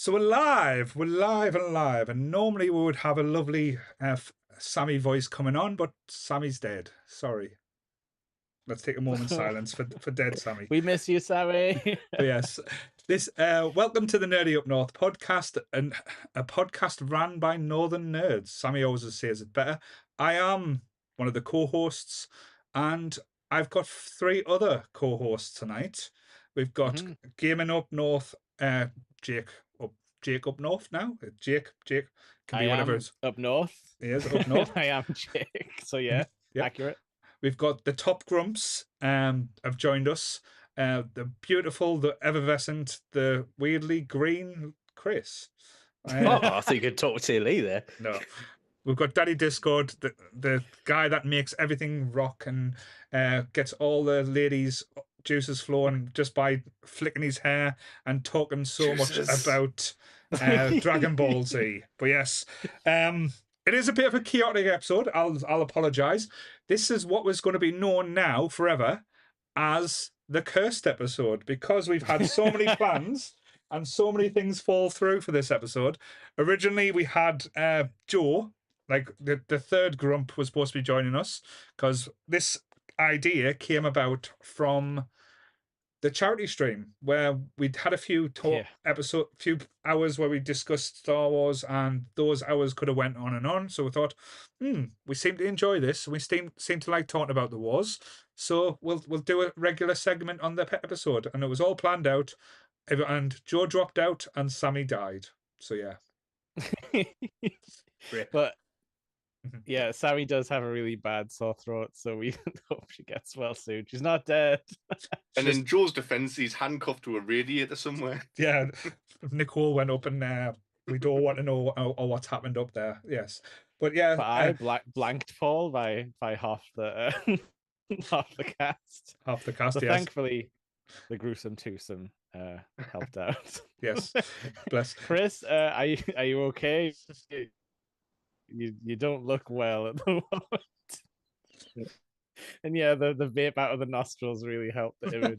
So we're live and live. And normally we would have a lovely Sammy voice coming on, but Sammy's dead. Sorry. Let's take a moment's silence for dead Sammy. We miss you, Sammy. But yes, this welcome to the Nerdy Up North podcast, and a podcast ran by Northern Nerds. Sammy always says it better. I am one of the co-hosts, and I've got three other co-hosts tonight. We've got Gaming Up North, Jake up north now. Jake can be whatever it's up north. He is up north. I am Jake. So yeah, yep. Accurate. We've got the Top Grumps have joined us. The beautiful, the effervescent, the weirdly green Chris. I thought you could talk to Lee there. No. We've got Daddy Discord, the guy that makes everything rock and gets all the ladies' juices flowing just by flicking his hair and talking so much about Dragon Ball Z. But yes, it is a bit of a chaotic episode. I'll apologise. This is what was going to be known now forever as the cursed episode, because we've had so many plans and so many things fall through for this episode. Originally, we had Joe, like the third grump, was supposed to be joining us, because this idea came about from the charity stream where we'd had a few few hours where we discussed Star Wars, and those hours could have went on and on. So we thought, we seem to enjoy this. We seem to like talking about the wars. So we'll do a regular segment on the episode, and it was all planned out. And Joe dropped out, and Sammy died. So yeah, but yeah, Sammy does have a really bad sore throat, so we hope she gets well soon. She's not dead. And in Joe's defense, he's handcuffed to a radiator somewhere. Yeah, Nicole went up, and we don't want to know what's happened up there. Yes, but yeah, but I blanked Paul by half the half the cast. Half the cast. So yes. Thankfully, the gruesome twosome helped out. Yes, bless. Chris, are you okay? You don't look well at the moment. And yeah, the vape out of the nostrils really helped the image.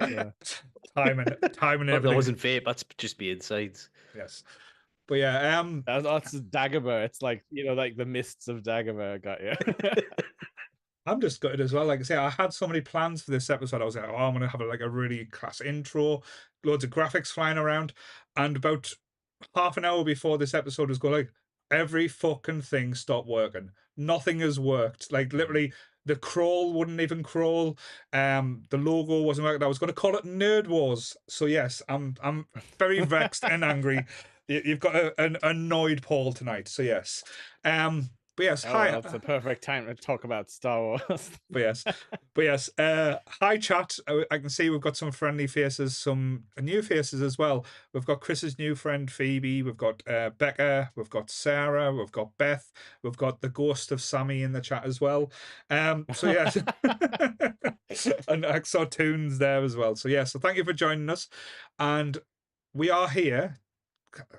Time and everything. That wasn't vape, that's just the insides. Yes. But yeah, that's Dagobah. It's like, like the mists of Dagobah got you. I'm just gutted as well. Like I say, I had so many plans for this episode. I was like, I'm gonna have a really class intro, loads of graphics flying around, and about half an hour before this episode was going, like, every fucking thing stopped working. Nothing has worked. Like literally, the crawl wouldn't even crawl. The logo wasn't working. I was going to call it Nerd Wars. So yes, I'm very vexed and angry. You've got an annoyed Paul tonight. So yes. But yes, hi. That's the perfect time to talk about Star Wars. But yes. Hi chat. I can see we've got some friendly faces, some new faces as well. We've got Chris's new friend Phoebe. We've got Becca. We've got Sarah. We've got Beth. We've got the ghost of Sammy in the chat as well. So yes, and I saw Toons there as well. So yeah. So thank you for joining us, and we are here.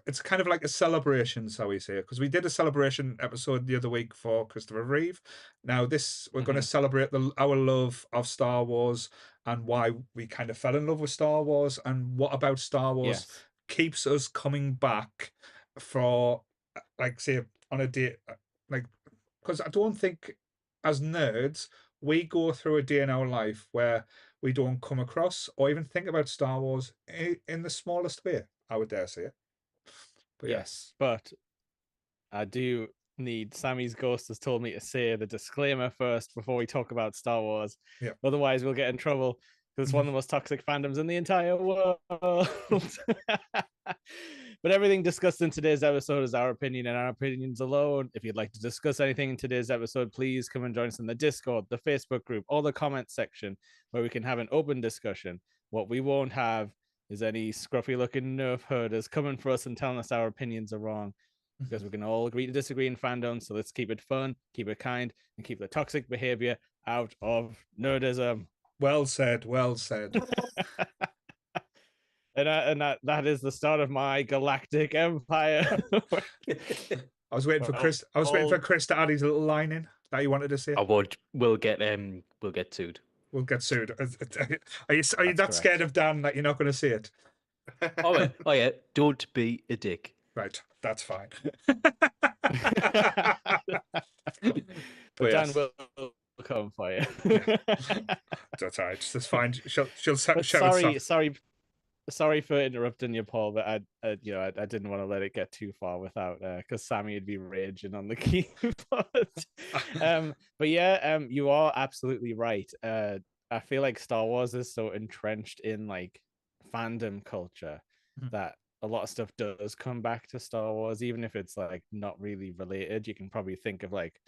It's kind of like a celebration, shall we say, because we did a celebration episode the other week for Christopher Reeve. Now we're going to celebrate our love of Star Wars and why we kind of fell in love with Star Wars, and what about Star Wars keeps us coming back for, like, say, on a day, like, because I don't think as nerds we go through a day in our life where we don't come across or even think about Star Wars in the smallest way, I would dare say it. But yes, but I do need, Sammy's ghost has told me to say the disclaimer first before we talk about Star Wars. Yeah. Otherwise, we'll get in trouble, because it's one of the most toxic fandoms in the entire world. But everything discussed in today's episode is our opinion and our opinions alone. If you'd like to discuss anything in today's episode, please come and join us in the Discord, the Facebook group, or the comment section, where we can have an open discussion. What we won't have is any scruffy looking nerf herders coming for us and telling us our opinions are wrong, because we can all agree to disagree in fandom. So let's keep it fun, keep it kind, and keep the toxic behavior out of nerdism. Well said. And that is the start of my galactic empire. I was waiting for Chris. I was waiting for Chris to add his little line in that he wanted to say. I won't. We'll get sued. We'll get sued. Are you that scared of Dan that you're not going to see it? Oh yeah, don't be a dick. Right, that's fine. But Dan yes. will come for you. That's all right. That's fine. She'll But shout us sorry for interrupting you, Paul. But I didn't want to let it get too far without because Sammy would be raging on the keyboard. But yeah, you are absolutely right. I feel like Star Wars is so entrenched in like fandom culture that a lot of stuff does come back to Star Wars, even if it's like not really related. You can probably think of like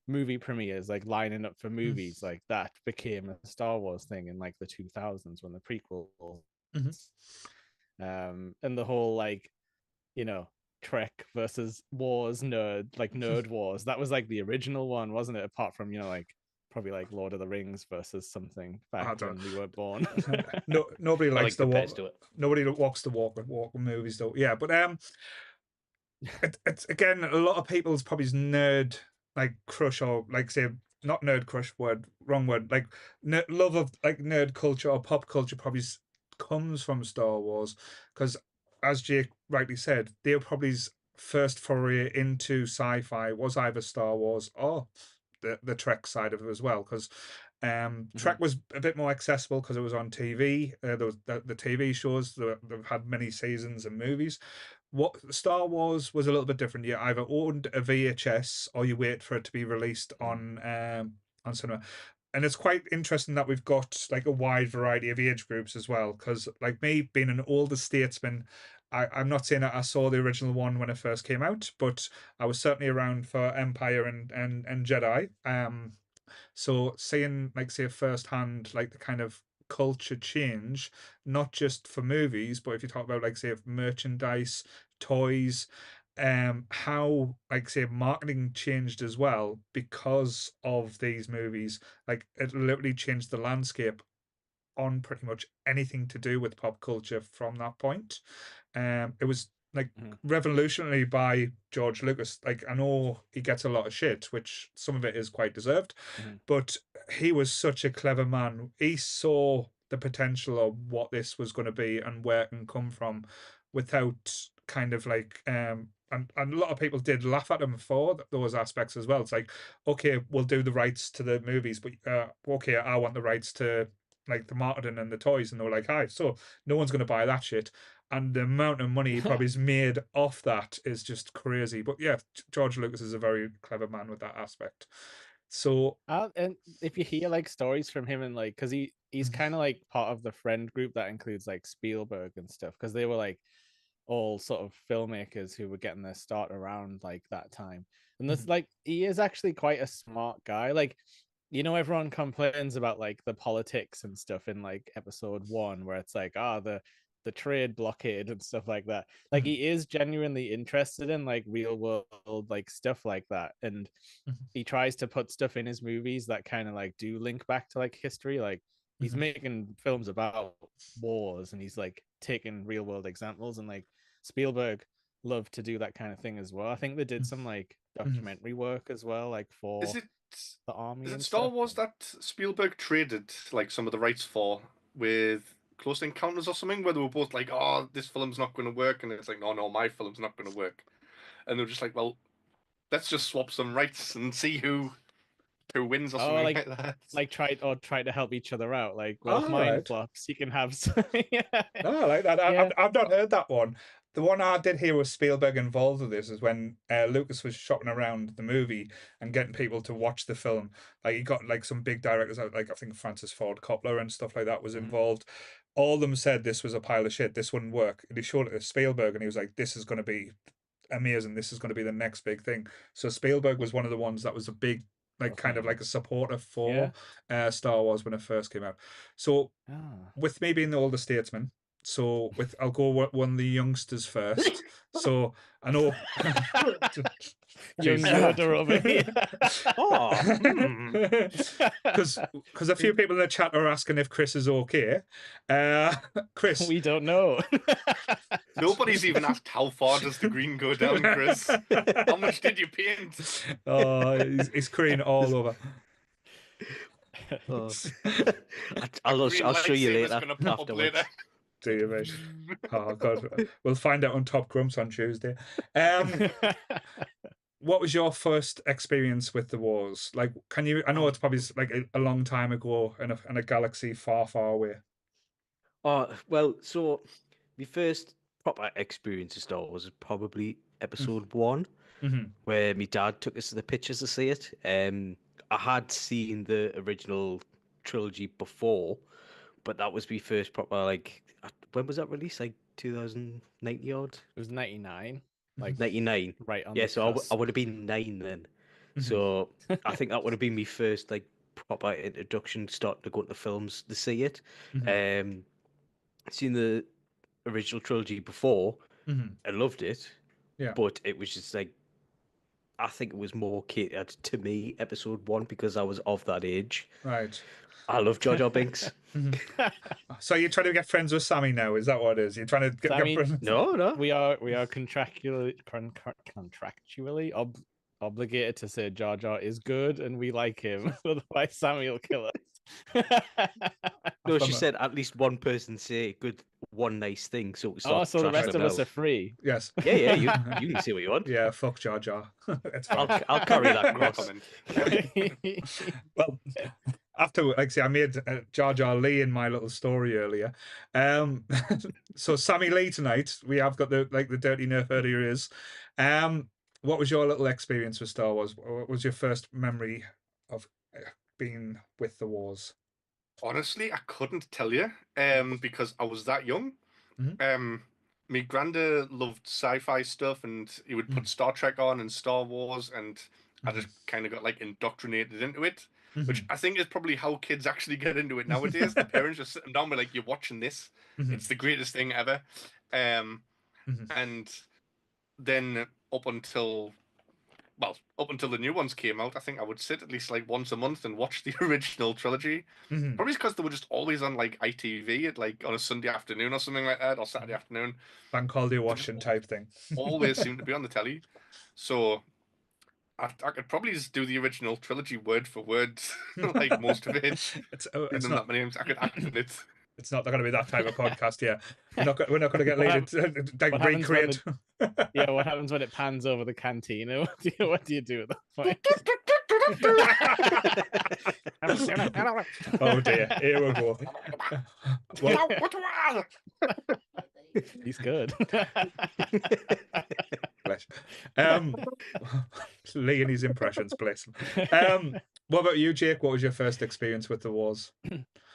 movie premieres, like lining up for movies, like that became a Star Wars thing in like the 2000s when the prequel, and the whole like, you know, Trek versus Wars nerd wars. That was like the original one, wasn't it? Apart from, you know, like probably like Lord of the Rings versus something back when we were born. No, nobody likes the the walk. to it. Nobody walks the walk with movies though. Yeah, but it's again a lot of people's probably nerd like crush, or like say not nerd crush, wrong word, like love of like nerd culture or pop culture probably comes from Star Wars, because as Jake rightly said, they're probably first foray into sci-fi was either Star Wars or the Trek side of it as well, because Trek was a bit more accessible because it was on TV. There was the TV shows they've had many seasons and movies. What Star Wars was a little bit different. You either owned a VHS or you wait for it to be released on cinema. And it's quite interesting that we've got like a wide variety of age groups as well. Because like me, being an older statesman, I'm not saying that I saw the original one when it first came out, but I was certainly around for Empire and Jedi. So seeing like say firsthand like the kind of culture change, not just for movies, but if you talk about like say merchandise, toys, how like say marketing changed as well because of these movies. Like it literally changed the landscape on pretty much anything to do with pop culture from that point. It was like revolutionary by George Lucas. Like I know he gets a lot of shit, which some of it is quite deserved, but he was such a clever man. He saw the potential of what this was going to be and where it can come from, without kind of like and a lot of people did laugh at him for those aspects as well. It's like, okay, we'll do the rights to the movies, but okay, I want the rights to like the marketing and the toys, and they were like, hi, so no one's going to buy that shit. And the amount of money he probably has made off that is just crazy. But yeah, George Lucas is a very clever man with that aspect. So and if you hear like stories from him, and like because he's kind of like part of the friend group that includes like Spielberg and stuff, because they were like all sort of filmmakers who were getting their start around like that time. And this like he is actually quite a smart guy. Like, you know, everyone complains about like the politics and stuff in like episode 1, where it's like the trade blockade and stuff like that. Like he is genuinely interested in like real world like stuff like that, and he tries to put stuff in his movies that kind of like do link back to like history. Like he's making films about wars, and he's like taking real world examples, and like Spielberg loved to do that kind of thing as well. I think they did some like documentary work as well, like for the army. Is it and Star stuff. Wars that Spielberg traded like some of the rights for with Close Encounters or something, where they were both like, "Oh, this film's not going to work," and it's like, "No, my film's not going to work," and they're just like, "Well, let's just swap some rights and see who wins or something like that." Like try to help each other out. Like, well, if all mine right. flops, you can have some. Oh, I like that. Yeah. I've not heard that one. The one I did hear was Spielberg involved with this is when Lucas was shopping around the movie and getting people to watch the film. Like he got like some big directors out, like I think Francis Ford Coppola and stuff like that was involved. All of them said this was a pile of shit. This wouldn't work. And he showed it to Spielberg, and he was like, "This is going to be amazing. This is going to be the next big thing." So Spielberg was one of the ones that was a big, like kind of like a supporter for Star Wars when it first came out. So with me being the older statesman, so I'll go one of the youngsters first. So I know Young nerder over here. Because a few people in the chat are asking if Chris is okay. Chris, we don't know. Nobody's even asked how far does the green go down, Chris. How much did you paint? Oh, he's green all over. I'll show you later. Gonna pop up later. dear me. Oh God, we'll find out on Top Grumps on Tuesday. What was your first experience with the wars? Like, can you? I know it's probably like a long time ago in a galaxy far, far away. Oh, well, so my first proper experience of Star Wars was probably episode one, Mm-hmm. where my dad took us to the pictures to see it. I had seen the original trilogy before, but that was my first proper, like, when was that released? Like 2090 odd? It was 99, like 99. right on Yeah, the so I cusp. would have been 9 then. Mhm. So I think that would have been my first, like, proper introduction, starting to go to films to see it. Mhm. Seen the original trilogy before. Mhm. I loved it, Yeah. but it was just like, I think it was more catered to me, episode one, because I was of that age. Right. I love Jar Jar Binks. So you're trying to get friends with Sammy now? Is that what it is? You're trying to get Sammy, friends? No. we are contractually obligated to say Jar Jar is good and we like him. Otherwise, Sammy will kill us. No, she said at least one person say good, one nice thing, so we start so the trashing rest them of us out. are free. Yes. Yeah, you can say what you want. Yeah, fuck Jar Jar. It's fine. I'll carry that No cross. comment. Well, after, like I say, I made Jar Jar Lee in my little story earlier. So Sammy Lee tonight, we have got the dirty nerf earlier is. What was your little experience with Star Wars? What was your first memory of being with the wars? Honestly, I couldn't tell you, because I was that young. Mhm. My granddad loved sci-fi stuff, and he would put Star Trek on and Star Wars, and I just kind of got like indoctrinated into it, which I think is probably how kids actually get into it nowadays. The parents just sit them down, and like, "You're watching this. It's the greatest thing ever," and then up until the new ones came out, I think I would sit at least like once a month and watch the original trilogy. Probably because they were just always on like ITV at like on a Sunday afternoon or something like that, or Saturday afternoon. Bank holiday watching type thing. Always seem to be on the telly. So I could probably just do the original trilogy word for word, like most of it. It's Even not that many names, I could act in it. it's not going to be that type of podcast. Yeah, we're not going to get What laid like what happens when recreate. Yeah, what happens when it pans over the cantina? What do you do at that point? Oh dear, here we go. Well, He's good. bless. Lee and his impressions, bless him. What about you, Jake? What was your first experience with the wars?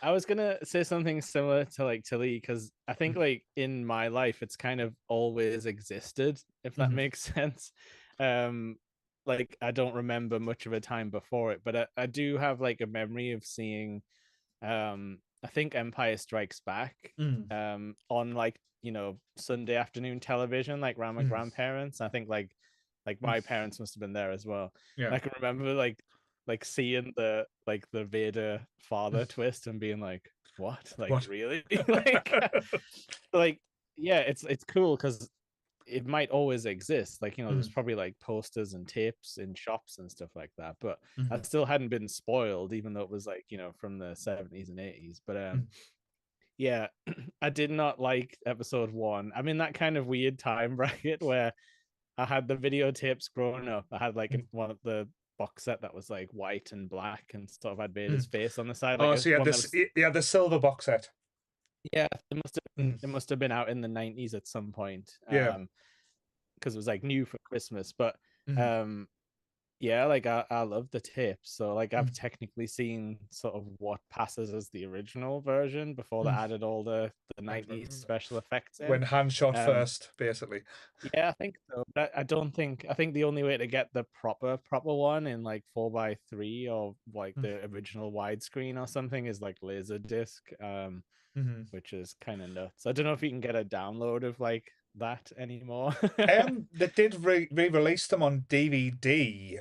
I was gonna say something similar to Lee, because I think like in my life it's kind of always existed, if that makes sense. Like I don't remember much of a time before it, but I do have like a memory of seeing I think Empire Strikes Back on like Sunday afternoon television, like around my grandparents. I think like my parents must have been there as well. Yeah. And I can remember like seeing the Vader father twist and being like, what? Like What? really? like yeah, it's cool because it might always exist. Like, there's probably like posters and tapes in shops and stuff like that, but I still hadn't been spoiled, even though it was like, from the 70s and 80s. But yeah, I did not like episode one. I'm in that kind of weird time bracket where I had the videotapes growing up. I had like one of the box set that was like white and black and sort of had Vader's face on the side. Like, Oh, so you had this, the silver box set. Yeah, it must have been out in the 90s at some point. Yeah. Because it was like new for Christmas. But yeah, like I love the tapes. So like I've technically seen sort of what passes as the original version before they added all the 90s special effects in. When Han shot first, basically. Yeah, I think so. But I think the only way to get the proper one in like 4:3 or like the original widescreen or something is like Laserdisc, which is kind of nuts. I don't know if you can get a download of like that anymore. They did re-release them on DVD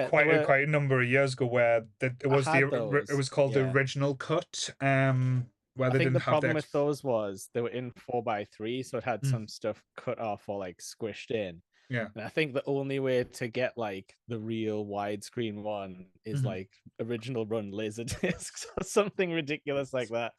quite a number of years ago, where it was called the original cut. Where I they think the didn't have problem with those was they were in 4:3, so it had some stuff cut off or like squished in. Yeah. And I think the only way to get like the real widescreen one is like original run laser discs or something ridiculous like that.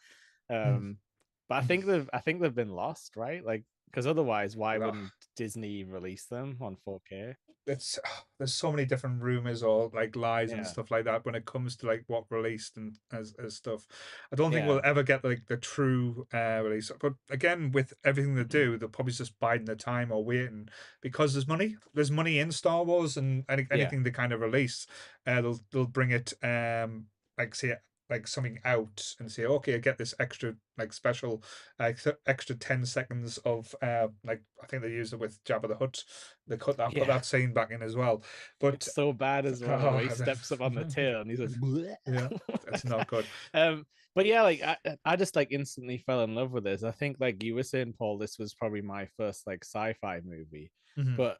But I think they've been lost, right? Like, because otherwise, why Ugh. wouldn't Disney release them on 4K? It's there's so many different rumors or like lies and Yeah. stuff like that when it comes to like what released and as stuff. I don't think Yeah. we'll ever get like the true release. But again, with everything they do, they're probably just biding the time or waiting because there's money. There's money in Star Wars and anything they kind of release, they'll bring it like say like something out and say, okay, I get this extra like special extra 10 seconds of like I think they used it with Jabba the Hutt. They put Yeah. that scene back in as well. But It's so bad as well, where he steps up on the tail and he's like, "Bleh." yeah, that's not good. But yeah, like I just like instantly fell in love with this. I think like you were saying, Paul, this was probably my first like sci-fi movie. Mhm. But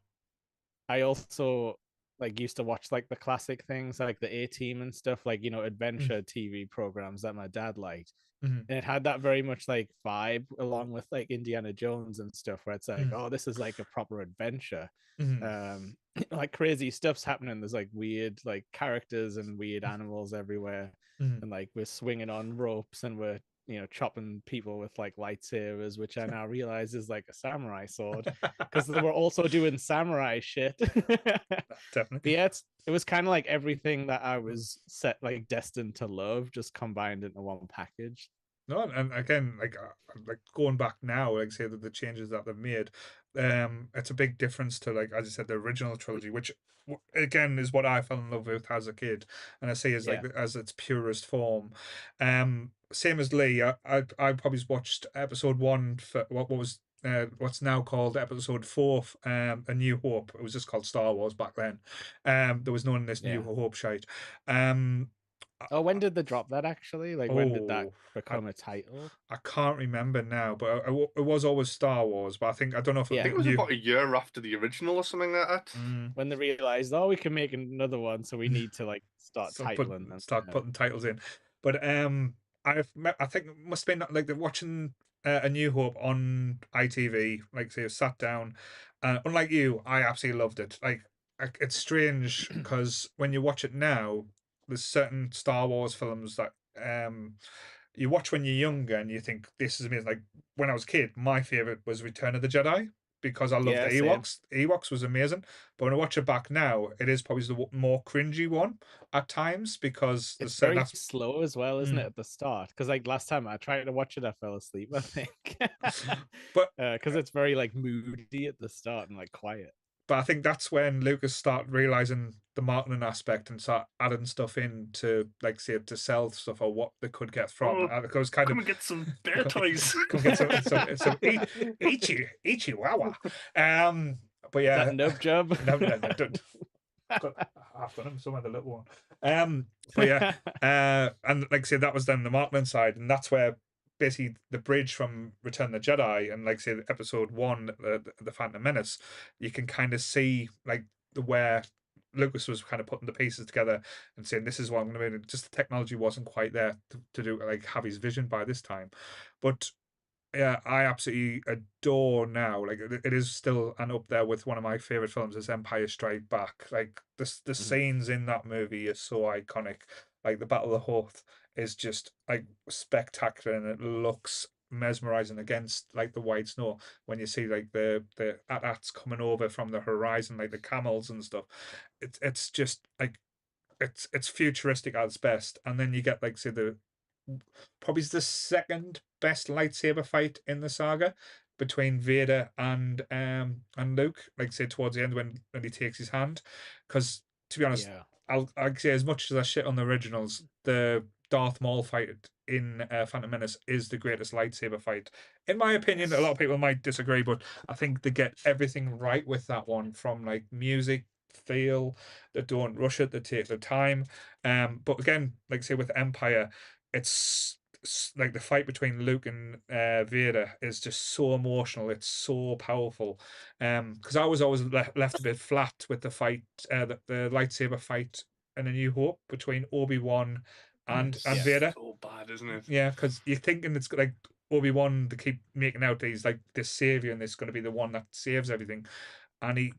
I also like used to watch like the classic things like the A-Team and stuff, like adventure TV programs that my dad liked. Mhm. And it had that very much like vibe along with like Indiana Jones and stuff, where it's like, Mhm. oh, this is like a proper adventure. Mhm. Like crazy stuff's happening. There's like weird like characters and weird animals everywhere, Mhm. and like we're swinging on ropes and we're chopping people with like lightsabers, which I now realize is like a samurai sword because they were also doing samurai shit. But Definitely. yeah, it was kind of like everything that I was set like destined to love just combined into one package. No, and again, like going back now, like say that the changes that they've made, it's a big difference to like as I said, the original trilogy, which again is what I fell in love with as a kid, and I see as like Yeah. as its purest form. Same as Lee, I probably watched episode one for what was what's now called episode four, A New Hope. It was just called Star Wars back then. There was none in this New Yeah. Hope shite. Um, Oh, when did they drop that actually? Like, when did that oh, become a title? I can't remember now, but it was always Star Wars. But I don't know if I Yeah. think it was about a year after the original or something like that. When they realized, oh, we can make another one, so we need to like start titling them. start putting titles in. But I think it must have been like they're watching A New Hope on ITV. Like say, sat down. Unlike you, I absolutely loved it. Like it's strange because when you watch it now, there's certain Star Wars films that you watch when you're younger and you think this is amazing. Like when I was a kid, my favorite was Return of the Jedi because I loved the Yeah, same. Ewoks. Ewoks was amazing, but when I watch it back now, it is probably the more cringy one at times because there's It's certain very that's slow as well, isn't it, at the start? Because like last time I tried to watch it, I fell asleep, I think. but Because it's very like moody at the start and like quiet. I think that's when Lucas started realizing the marketing aspect and start adding stuff in to like say to sell stuff or what they could get from. Oh, It was kind come of and get some bear toys. come get some Ichiwawa. But Is yeah, that nub job? no, don't. I've got him somewhere, the little one. But yeah, and like I said, that was then the marketing side, and that's where basically the bridge from Return of the Jedi and like say episode one, the Phantom Menace, you can kind of see like the where Lucas was kind of putting the pieces together and saying this is what I'm going to do. Just the technology wasn't quite there to do like have his vision by this time, but yeah, I absolutely adore now. Like it is still and up there with one of my favorite films is Empire Strike Back. Like the scenes in that movie is so iconic. Like the Battle of the Hoth is just like spectacular and it looks mesmerizing against like the white snow when you see like the AT-ATs coming over from the horizon, like the camels and stuff. It's just like it's futuristic at its best, and then you get like say the probably the second best lightsaber fight in the saga between Vader and Luke. Like say towards the end when he takes his hand, because to be honest, Yeah. I'll say as much as I shit on the originals, the Darth Maul fight in Phantom Menace is the greatest lightsaber fight. In my opinion, a lot of people might disagree, but I think they get everything right with that one from like music, feel, they don't rush it, they take their time. But again, like say with Empire, it's like the fight between Luke and Vader is just so emotional. It's so powerful. Because I was always left a bit flat with the fight, the lightsaber fight in A New Hope between Obi-Wan and Yeah. Vader. So bad, isn't it? Yeah, because you're thinking it's like Obi-Wan to keep making out that he's like this savior and this going to be the one that saves everything, and he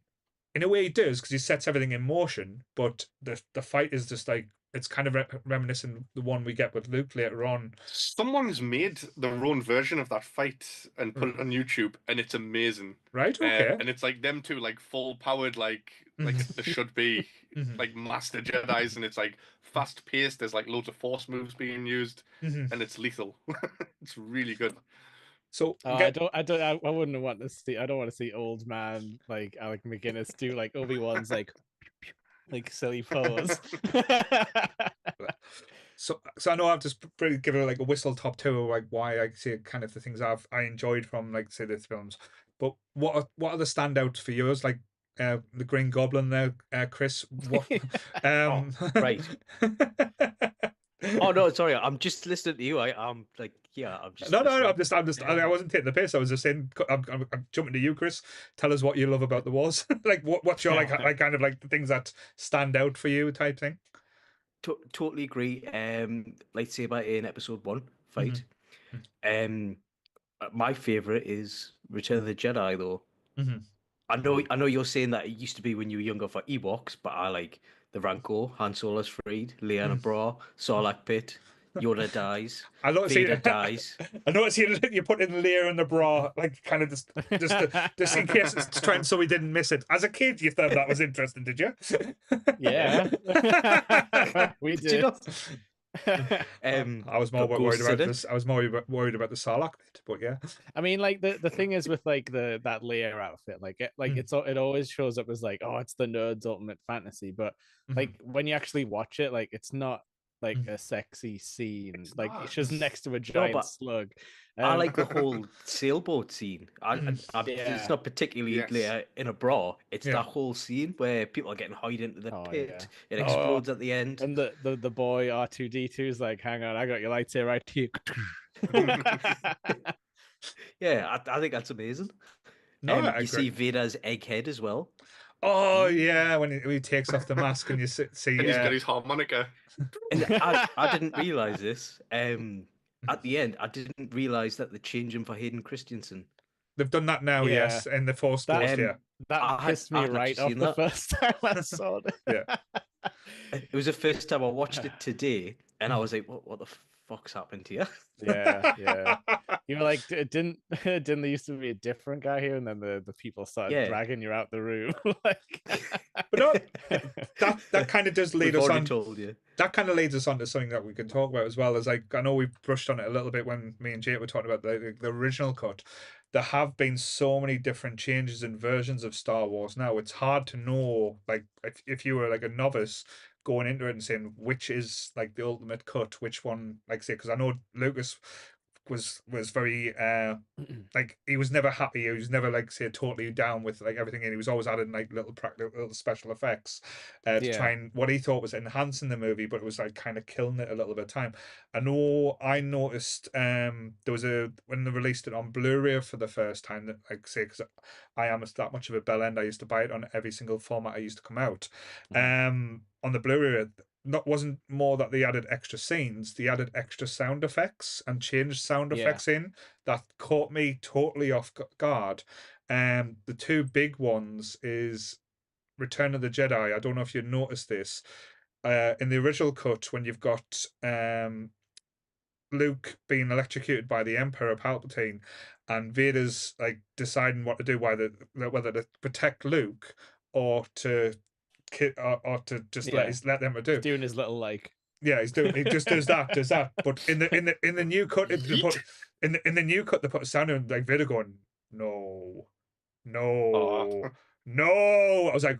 in a way he does because he sets everything in motion, but the fight is just like it's kind of reminiscent the one we get with Luke later on. Someone's made their own version of that fight and put it on YouTube, and it's amazing. Right? Okay. And it's like them two, like full powered, like they should be, Mhm. like master Jedi's, and it's like fast paced. There's like loads of force moves being used, Mhm. and it's lethal. It's really good. So I wouldn't want to see. I don't want to see old man like Alec McGuinness do like Obi-Wan's like silly pose. So I know I've just pretty given it like a whistle top two of like why I say kind of the things I enjoyed from like say the films. But what are the standouts for yours? Like the Green Goblin there, Chris. What? Right. Oh no, sorry. I'm just listening to you. I'm like, yeah, I'm just. No. listening. I'm just. I wasn't taking the piss. I was just saying. I'm jumping to you, Chris. Tell us what you love about the wars. Like, what's your like kind of like the things that stand out for you type thing. Totally agree. Lightsaber in episode 1 fight. Mhm. My favorite is Return of the Jedi, though. Mhm. I know you're saying that it used to be when you were younger for Ewoks, but I like the Rancor, Han Solo's freed, Leia in a bra, Sarlacc pit, Yoda dies, I noticed Vader you, dies. I noticed you put in the layer in the bra, like kind of just in case it's trying so we didn't miss it. As a kid, you thought that was interesting, did you? Yeah, we Did you did. not? I was more got worried ghosts in about it. this. I was more worried about the Sarlacc bit, but yeah. I mean, like the thing is with like that layer outfit, like it always shows up as like, oh, it's the nerd's ultimate fantasy, but like when you actually watch it, like it's not like a sexy scene. Like it's just next to a giant but slug. I like the whole sailboat scene. It's Yeah. not particularly Yes. Leia in a bra. It's Yeah. that whole scene where people are getting hide into the Oh, pit. yeah. It explodes at the end. And the boy R2D2 is like, hang on, I got your lightsaber right here. Yeah, I think that's amazing. No, I You agree. see Vader's egghead as well. Oh yeah, when he takes off the mask and you see And he's got his harmonica. And I didn't realize this. At the end, I didn't realize that they changed him for Hayden Christensen. they've done that now, Yeah. yes, in the Force That- Ghost, yeah. That pissed me I'd right actually off seen the that. first time I saw it. Yeah. It was the first time I watched it today, and I was like, "What the fuck's happened here?" Yeah. You were like, didn't there used to be a different guy here, and then the people started Yeah. dragging you out the room. Like, But no, that kind of does lead We've us already on. told you. That kind of leads us on to something that we can talk about as well. As like I know we brushed on it a little bit when me and Jake were talking about the original cut. There have been so many different changes and versions of Star Wars now. It's hard to know, like if you were like a novice going into it and saying which is like the ultimate cut, which one, like say, because I know Lucas was very like he was never happy. He was never like say totally down with like everything, and he was always adding like little practical, little special effects to try and what he thought was enhancing the movie, but it was like kind of killing it a little bit of time. I know I noticed there was when they released it on Blu-ray for the first time that like say because I am that much of a bell end, I used to buy it on every single format I used to come out. On the Blu-ray, wasn't more that they added extra scenes, they added extra sound effects and changed sound effects in that caught me totally off guard. The two big ones is Return of the Jedi. I don't know if you noticed this. In the original cut, when you've got Luke being electrocuted by the Emperor Palpatine, and Vader's like deciding what to do, whether to protect Luke or to or to just let them do. He's doing his little like. Yeah, he just does that. But in the new cut, they put in the new cut they put a sound in like Vader going, no. I was like,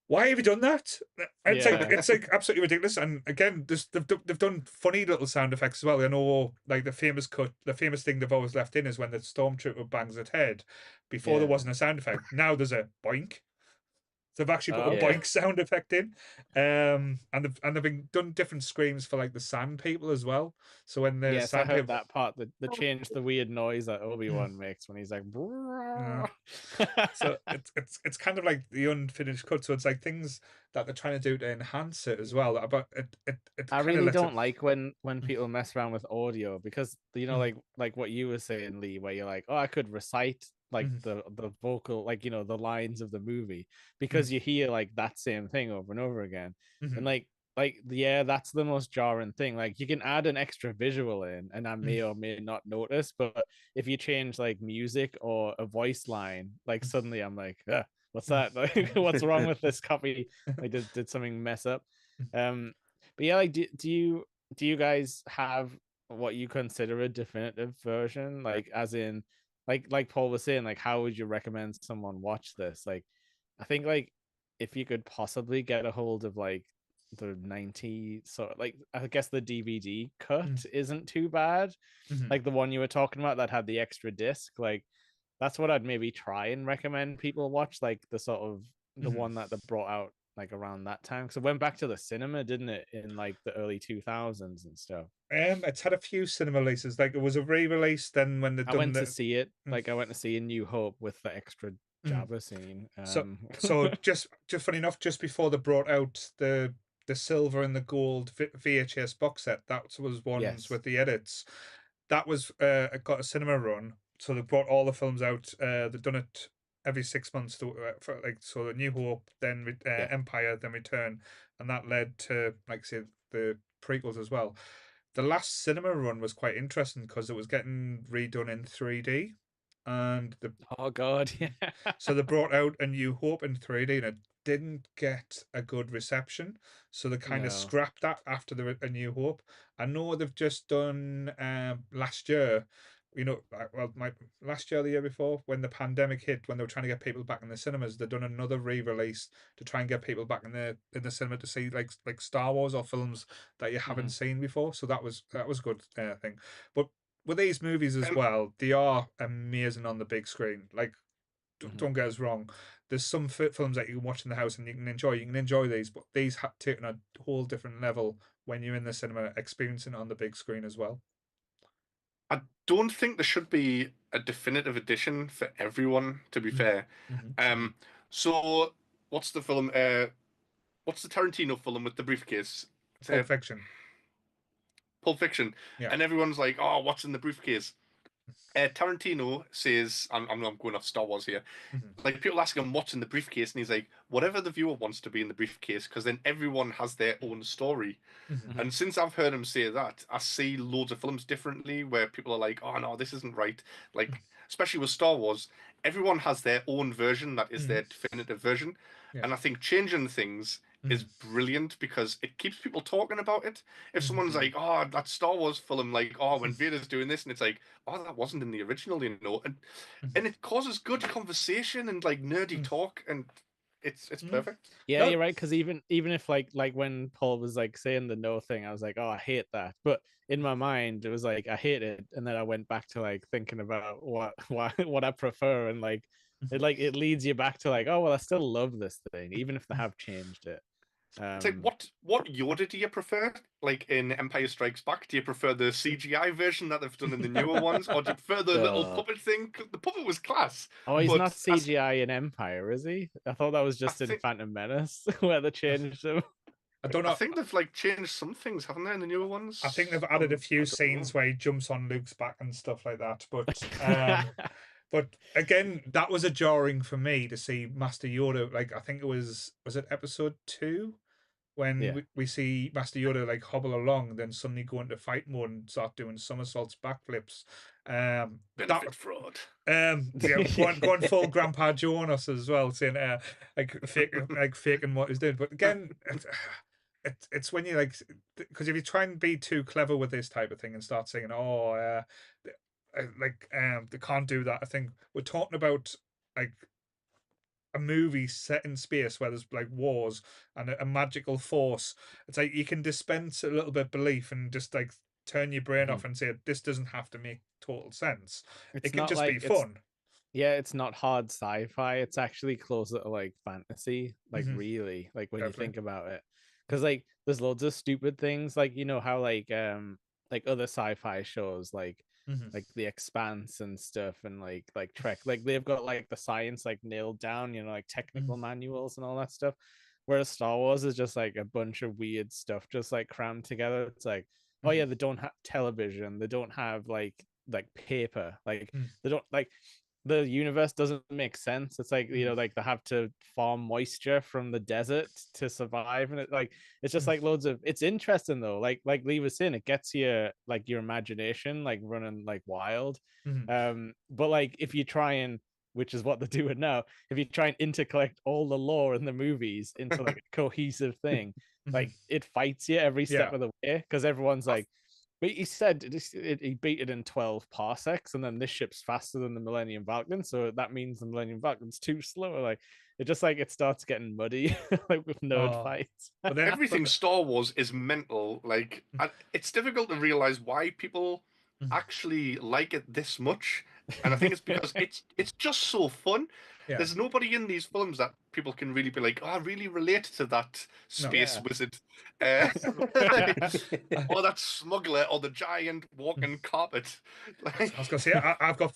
why have you done that? It's like absolutely ridiculous. And again, they've done funny little sound effects as well. I know, like the famous thing they've always left in is when the stormtrooper bangs its head. Before there wasn't a sound effect. Now there's a boink. They've actually put a boink sound effect in, and they've been done different screams for like the sand people as well. So when the I sand heard people, that part, the change, the weird noise that Obi-Wan makes when he's like. So it's kind of like the unfinished cut. So it's like things that they're trying to do to enhance it as well. But it I really don't like when people mess around with audio because you know like what you were saying, Lee, where you're like, oh, I could recite like the vocal, like the lines of the movie because you hear like that same thing over and over again, and like yeah, that's the most jarring thing. Like you can add an extra visual in and I may or may not notice, but if you change like music or a voice line, like suddenly I'm like, what's that? Like what's wrong with this copy? Like did something mess up? But yeah, like do you guys have what you consider a definitive version? Like as in like Paul was saying, like how would you recommend someone watch this? Like I think like if you could possibly get a hold of like the 90, so like I guess the DVD cut isn't too bad, like the one you were talking about that had the extra disc, like that's what I'd maybe try and recommend people watch, like the sort of the one that they brought out like around that time, because it went back to the cinema, didn't it, in like the early 2000s and stuff. It's had a few cinema releases. Like it was a re-release. Then when they I done went the to see it, like I went to see A New Hope with the extra Jabba scene. So just funny enough, just before they brought out the silver and the gold VHS box set, that was ones Yes. with the edits. That was it got a cinema run. So they brought all the films out. They've done it every 6 months to for like so the New Hope, then Yeah. Empire, then Return, and that led to like say the prequels as well. The last cinema run was quite interesting because it was getting redone in 3D, and the Oh god, yeah. so they brought out A New Hope in 3D, and it didn't get a good reception. So they kind of No. scrapped that after A New Hope. I know they've just done last year. You know, well, my last year, or the year before, when the pandemic hit, when they were trying to get people back in the cinemas, they've done another re-release to try and get people back in the cinema to see like Star Wars or films that you haven't seen before. So that was a good thing. But with these movies as well, they are amazing on the big screen. Like don't get us wrong. There's some films that you can watch in the house and you can enjoy. You can enjoy these, but these have taken a whole different level when you're in the cinema, experiencing it on the big screen as well. I don't think there should be a definitive edition for everyone, to be fair. So what's the film? What's the Tarantino film with the briefcase? Pulp Fiction. Pulp Fiction. Yeah. And everyone's like, "Oh, what's in the briefcase?" Tarantino says, I'm going off Star Wars here. Like people ask him what's in the briefcase, and he's like, whatever the viewer wants to be in the briefcase, because then everyone has their own story. And since I've heard him say that, I see loads of films differently where people are like, oh no, this isn't right. Like, especially with Star Wars, everyone has their own version that is their definitive version. Yeah. And I think changing things is brilliant because it keeps people talking about it. If someone's like, oh, that Star Wars film, like, oh, when Vader's doing this, and it's like, oh, that wasn't in the original, you know, and it causes good conversation and like nerdy talk, and it's perfect. Yeah, you're right. Because even if like when Paul was like saying the no thing, I was like, oh, I hate that. But in my mind, it was like I hate it, and then I went back to like thinking about what I prefer, and like it leads you back to like, oh well, I still love this thing, even if they have changed it. It's like what Yoda do you prefer? Like in Empire Strikes Back, do you prefer the CGI version that they've done in the newer ones, or do you prefer the little puppet thing? The puppet was class. Oh, he's but not CGI in Empire, is he? I thought that was just in Phantom Menace where they changed him. I don't know. I think they've like changed some things, haven't they, in the newer ones? I think they've added a few scenes where he jumps on Luke's back and stuff like that. But again, that was a jarring for me to see Master Yoda. Like I think it was it episode 2 when we see Master Yoda like hobble along, then suddenly go into fight mode and start doing somersaults, backflips. Benefit fraud. Going full Grandpa Joe on us as well, saying faking what he's doing. But again, it's when you like, because if you try and be too clever with this type of thing and start saying, they can't do that. I think we're talking about like a movie set in space where there's like wars and a magical force. It's like you can dispense a little bit of belief and just like turn your brain off and say this doesn't have to make total sense. It can just be fun. Yeah, it's not hard sci-fi. It's actually closer to like fantasy, like really, like when you think about it. Because like there's loads of stupid things, like you know how like other sci-fi shows like The Expanse and stuff, and like Trek, like they've got like the science like nailed down, you know, like technical manuals and all that stuff. Whereas Star Wars is just like a bunch of weird stuff just like crammed together. It's like, oh yeah, they don't have television, they don't have like paper, like they don't like the universe doesn't make sense. It's like, you know, like they have to farm moisture from the desert to survive, and it's just like loads of, it's interesting though, like Lee was saying, it gets you like your imagination like running like wild. But like if you try and, which is what they're doing now, if you try and intercollect all the lore in the movies into like a cohesive thing, like it fights you every step of the way, because everyone's like, but he said he beat it in 12 parsecs, and then this ship's faster than the Millennium Falcon, so that means the Millennium Falcon's too slow. Like it just like it starts getting muddy, like with nerd fights. But then, Everything Star Wars is mental. Like, it's difficult to realize why people actually like it this much. And I think it's because it's just so fun. Yeah. There's nobody in these films that people can really be like, oh, I really relate to that space wizard, or that smuggler, or the giant walking carpet. Like... I was gonna say, I've got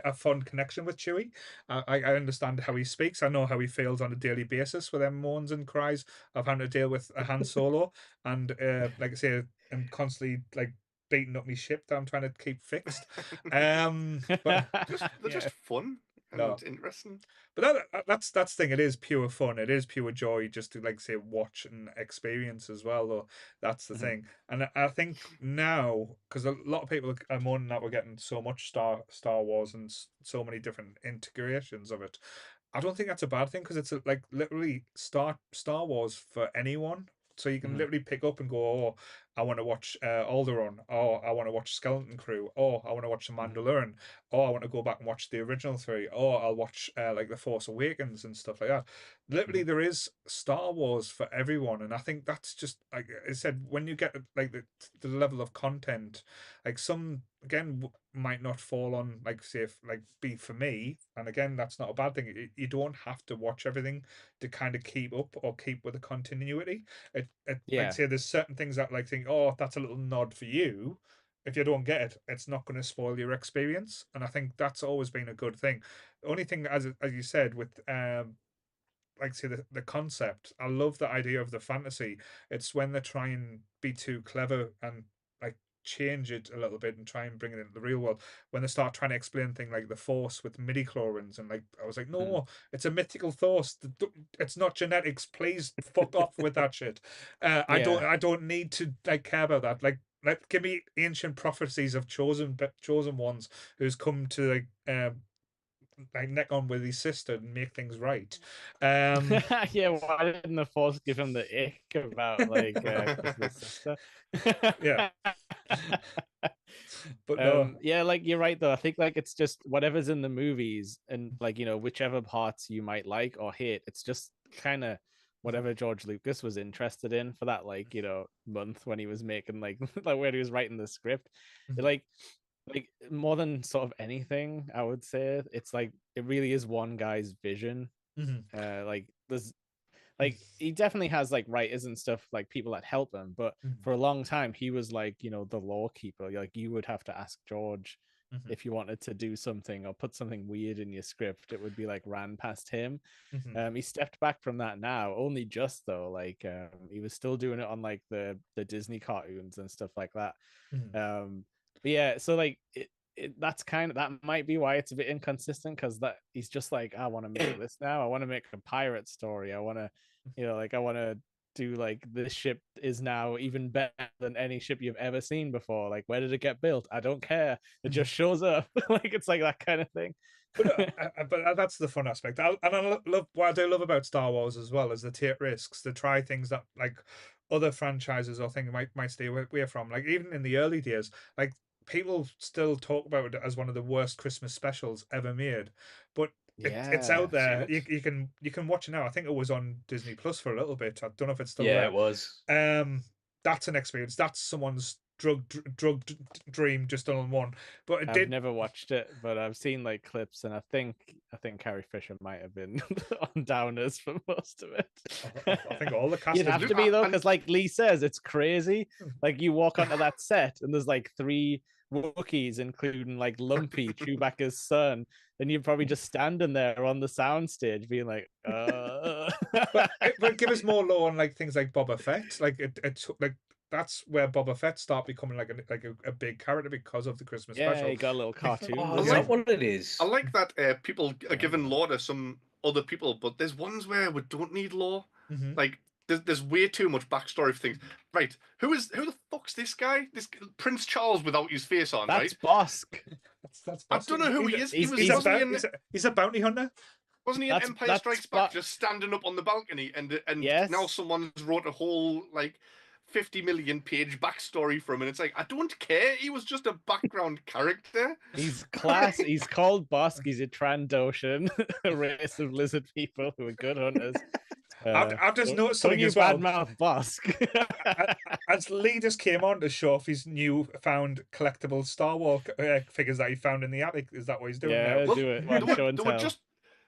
a fun connection with Chewie. I understand how he speaks. I know how he feels on a daily basis with them moans and cries of having to deal with a Han Solo, and like I say, I'm constantly like beating up my ship that I'm trying to keep fixed. But they're just fun and interesting. But that's the thing. It is pure fun. It is pure joy just to like say watch and experience as well. Though that's the thing. And I think now, because a lot of people are moaning that we're getting so much Star Wars and so many different integrations of it. I don't think that's a bad thing, because it's like literally Star Wars for anyone. So you can literally pick up and go, oh, I want to watch Alderaan. Oh, I want to watch Skeleton Crew. Oh, I want to watch The Mandalorian. Oh, I want to go back and watch the original three. Oh, I'll watch like The Force Awakens and stuff like that. Literally, there is Star Wars for everyone, and I think that's just, like I said, when you get like the level of content, like some again might not fall on like say like be for me, and again that's not a bad thing. You don't have to watch everything to kind of keep up or keep with the continuity. Like say there's certain things that like think, oh, that's a little nod for you. If you don't get it, it's not going to spoil your experience, and I think that's always been a good thing. The only thing, as you said, with like say the concept, I love the idea of the fantasy. It's when they try and be too clever and like change it a little bit and try and bring it into the real world, when they start trying to explain things like the Force with midi-chlorians, and like I was like, no, it's a mythical Force, it's not genetics, please fuck off with that shit. I don't need to like care about that. Like give me ancient prophecies of chosen ones who's come to like neck on with his sister and make things right. Yeah, why didn't the Force give him the ick about like his sister? Yeah. But no. Yeah, like you're right though. I think like it's just whatever's in the movies, and like, you know, whichever parts you might like or hate, it's just kind of whatever George Lucas was interested in for that, like, you know, month when he was making like like when he was writing the script. Like more than sort of anything, I would say it's like it really is one guy's vision. Like there's like he definitely has like writers and stuff, like people that help him, but for a long time he was like, you know, the law keeper. Like you would have to ask George if you wanted to do something or put something weird in your script. It would be like ran past him. He stepped back from that now, only just though, like he was still doing it on like the Disney cartoons and stuff like that. But yeah, so like that's kind of, that might be why it's a bit inconsistent, because that he's just like, I want to make this now. I want to make a pirate story. I want to, you know, like I want to do like this ship is now even better than any ship you've ever seen before. Like, where did it get built? I don't care. It just shows up. Like it's like that kind of thing. But that's the fun aspect. I love what I do love about Star Wars as well is they take risks, they try things that like other franchises or things might stay away from. Like even in the early days, like people still talk about it as one of the worst Christmas specials ever made, but it's out there. You can watch it now. I think it was on Disney Plus for a little bit. I don't know if it's still there. It was. That's an experience. That's someone's drug dream just done on one. But I've never watched it, but I've seen like clips, and I think Carrie Fisher might have been on downers for most of it. I think all the cast you'd have to be though, because like Lee says, it's crazy. Like you walk onto that set and there's like 3 Wookiees, including like Lumpy, Chewbacca's son, and you're probably just standing there on the soundstage being like, but give us more lore on like things like Boba Fett. Like it like that's where Boba Fett start becoming like a big character because of the Christmas Yeah, special. he got a little cartoon. Oh, Yeah. is that what it is? I like that people are giving Yeah. lore to some other people, but there's ones where we don't need lore. Mm-hmm. Like there's way too much backstory for things. Right? Who the fuck's this guy? This Prince Charles without his face on, That's right? Bosk. That's I don't know who he is. He was he's a bounty hunter. wasn't he in Empire Strikes Back, just standing up on the balcony, and Yes. now someone's wrote a whole like 50 million page backstory for him, and it's like, I don't care. He was just a background character. He's class. He's called Bosk. He's a Trandoshan, a race of lizard people who are good hunters. I've just noticed Don't something you as well. badmouth Bosk. As Lee just came on to show off his new found collectible Star Wars figures that he found in the attic. Is that what he's doing Yeah, now? do it. They Show and were tell. just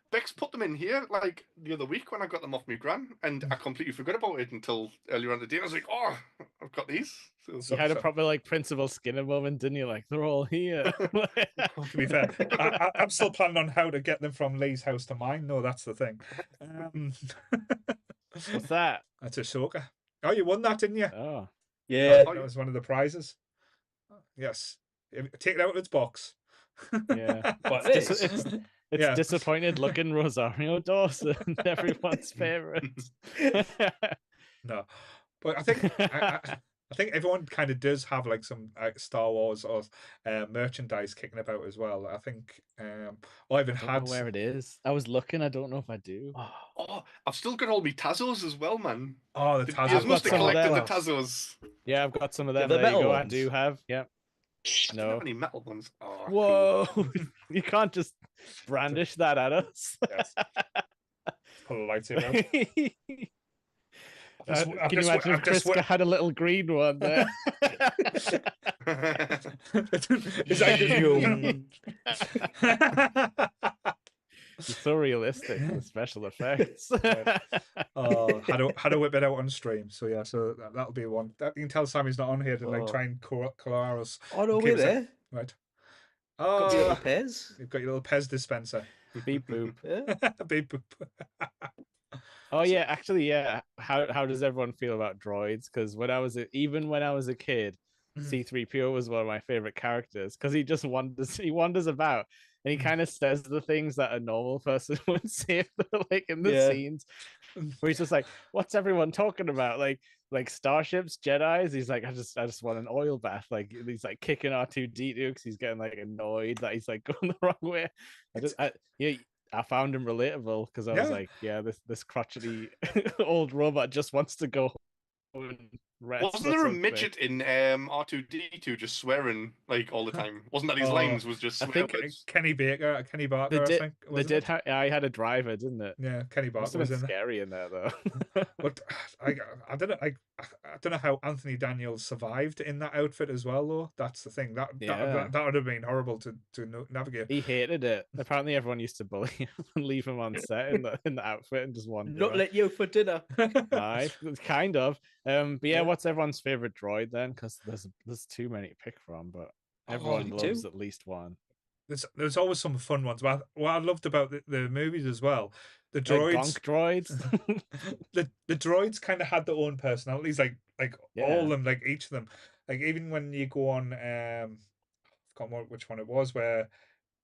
Bex put them in here like the other week when I got them off my gran, and I completely forgot about it until earlier on the day. I was like, oh, I've got these. You had a proper like Principal Skinner moment, didn't you? Like, they're all here. To be fair, I'm still planning on how to get them from Lee's house to mine. No, that's the thing. What's that? That's Ahsoka. Oh, you won that, didn't you? Oh, Yeah. That was one of the prizes. Yes. Take it out of its box. yeah. What It's, is? it's Yeah. disappointed looking Rosario Dawson, everyone's favorite. No, but I think I think everyone kind of does have like some Star Wars or merchandise kicking about as well. I think I even I don't had know where it is. I was looking. I don't know if I do. Oh, I've still got all my Tazos as well, man. the You Tazos. must have some of collected the them. Tazos. Yeah, I've got some of them. The There you metal go. I ones? do have. Yep. I don't No. have any metal ones. Oh, Whoa! You can't just brandish that at us. Yes. Pull a lightsaber out. I've Can you imagine if Chris had a little green one there? Is that It's so realistic, the special effects. Oh, how to whip it out on stream. So yeah, so that'll be one. You can tell Sammy's not on here to like try and collar us. Oh no, and we're keep us out. there. Right. Got the Oh, little Pez. you've got your little Pez dispenser. Beep boop. Yeah. Beep boop. Oh yeah, actually, yeah. How does everyone feel about droids? Because even when I was a kid, C-3PO was one of my favorite characters because he just wanders about and he kind of says the things that a normal person would say, like in the scenes where he's just like, "What's everyone talking about? Like starships, Jedi's." He's like, "I just want an oil bath." Like he's like kicking R2-D2 because he's getting like annoyed that he's like going the wrong way. I found him relatable because I was like, yeah, this crotchety old robot just wants to go home and rest. Wasn't there a midget in R2D2 just swearing like all the time? Wasn't that his lines? Was just I swear think words? Kenny Barker, I think. They did. I had a driver, didn't it? Yeah, Kenny Must Barker have was been in there. scary in there though. But I don't know. I don't know how Anthony Daniels survived in that outfit as well, though. That's the thing. That would have been horrible to navigate. He hated it. Apparently, everyone used to bully him and leave him on set in the outfit and just wander. Not let you out for dinner. Aye, kind of. But yeah, what's everyone's favorite droid then? Because there's too many to pick from, but everyone loves at least one. There's always some fun ones. But what I loved about the movies as well, the droids, droids. the droids kind of had their own personalities, like all of them, like each of them. Like even when you go on, I forgot which one it was,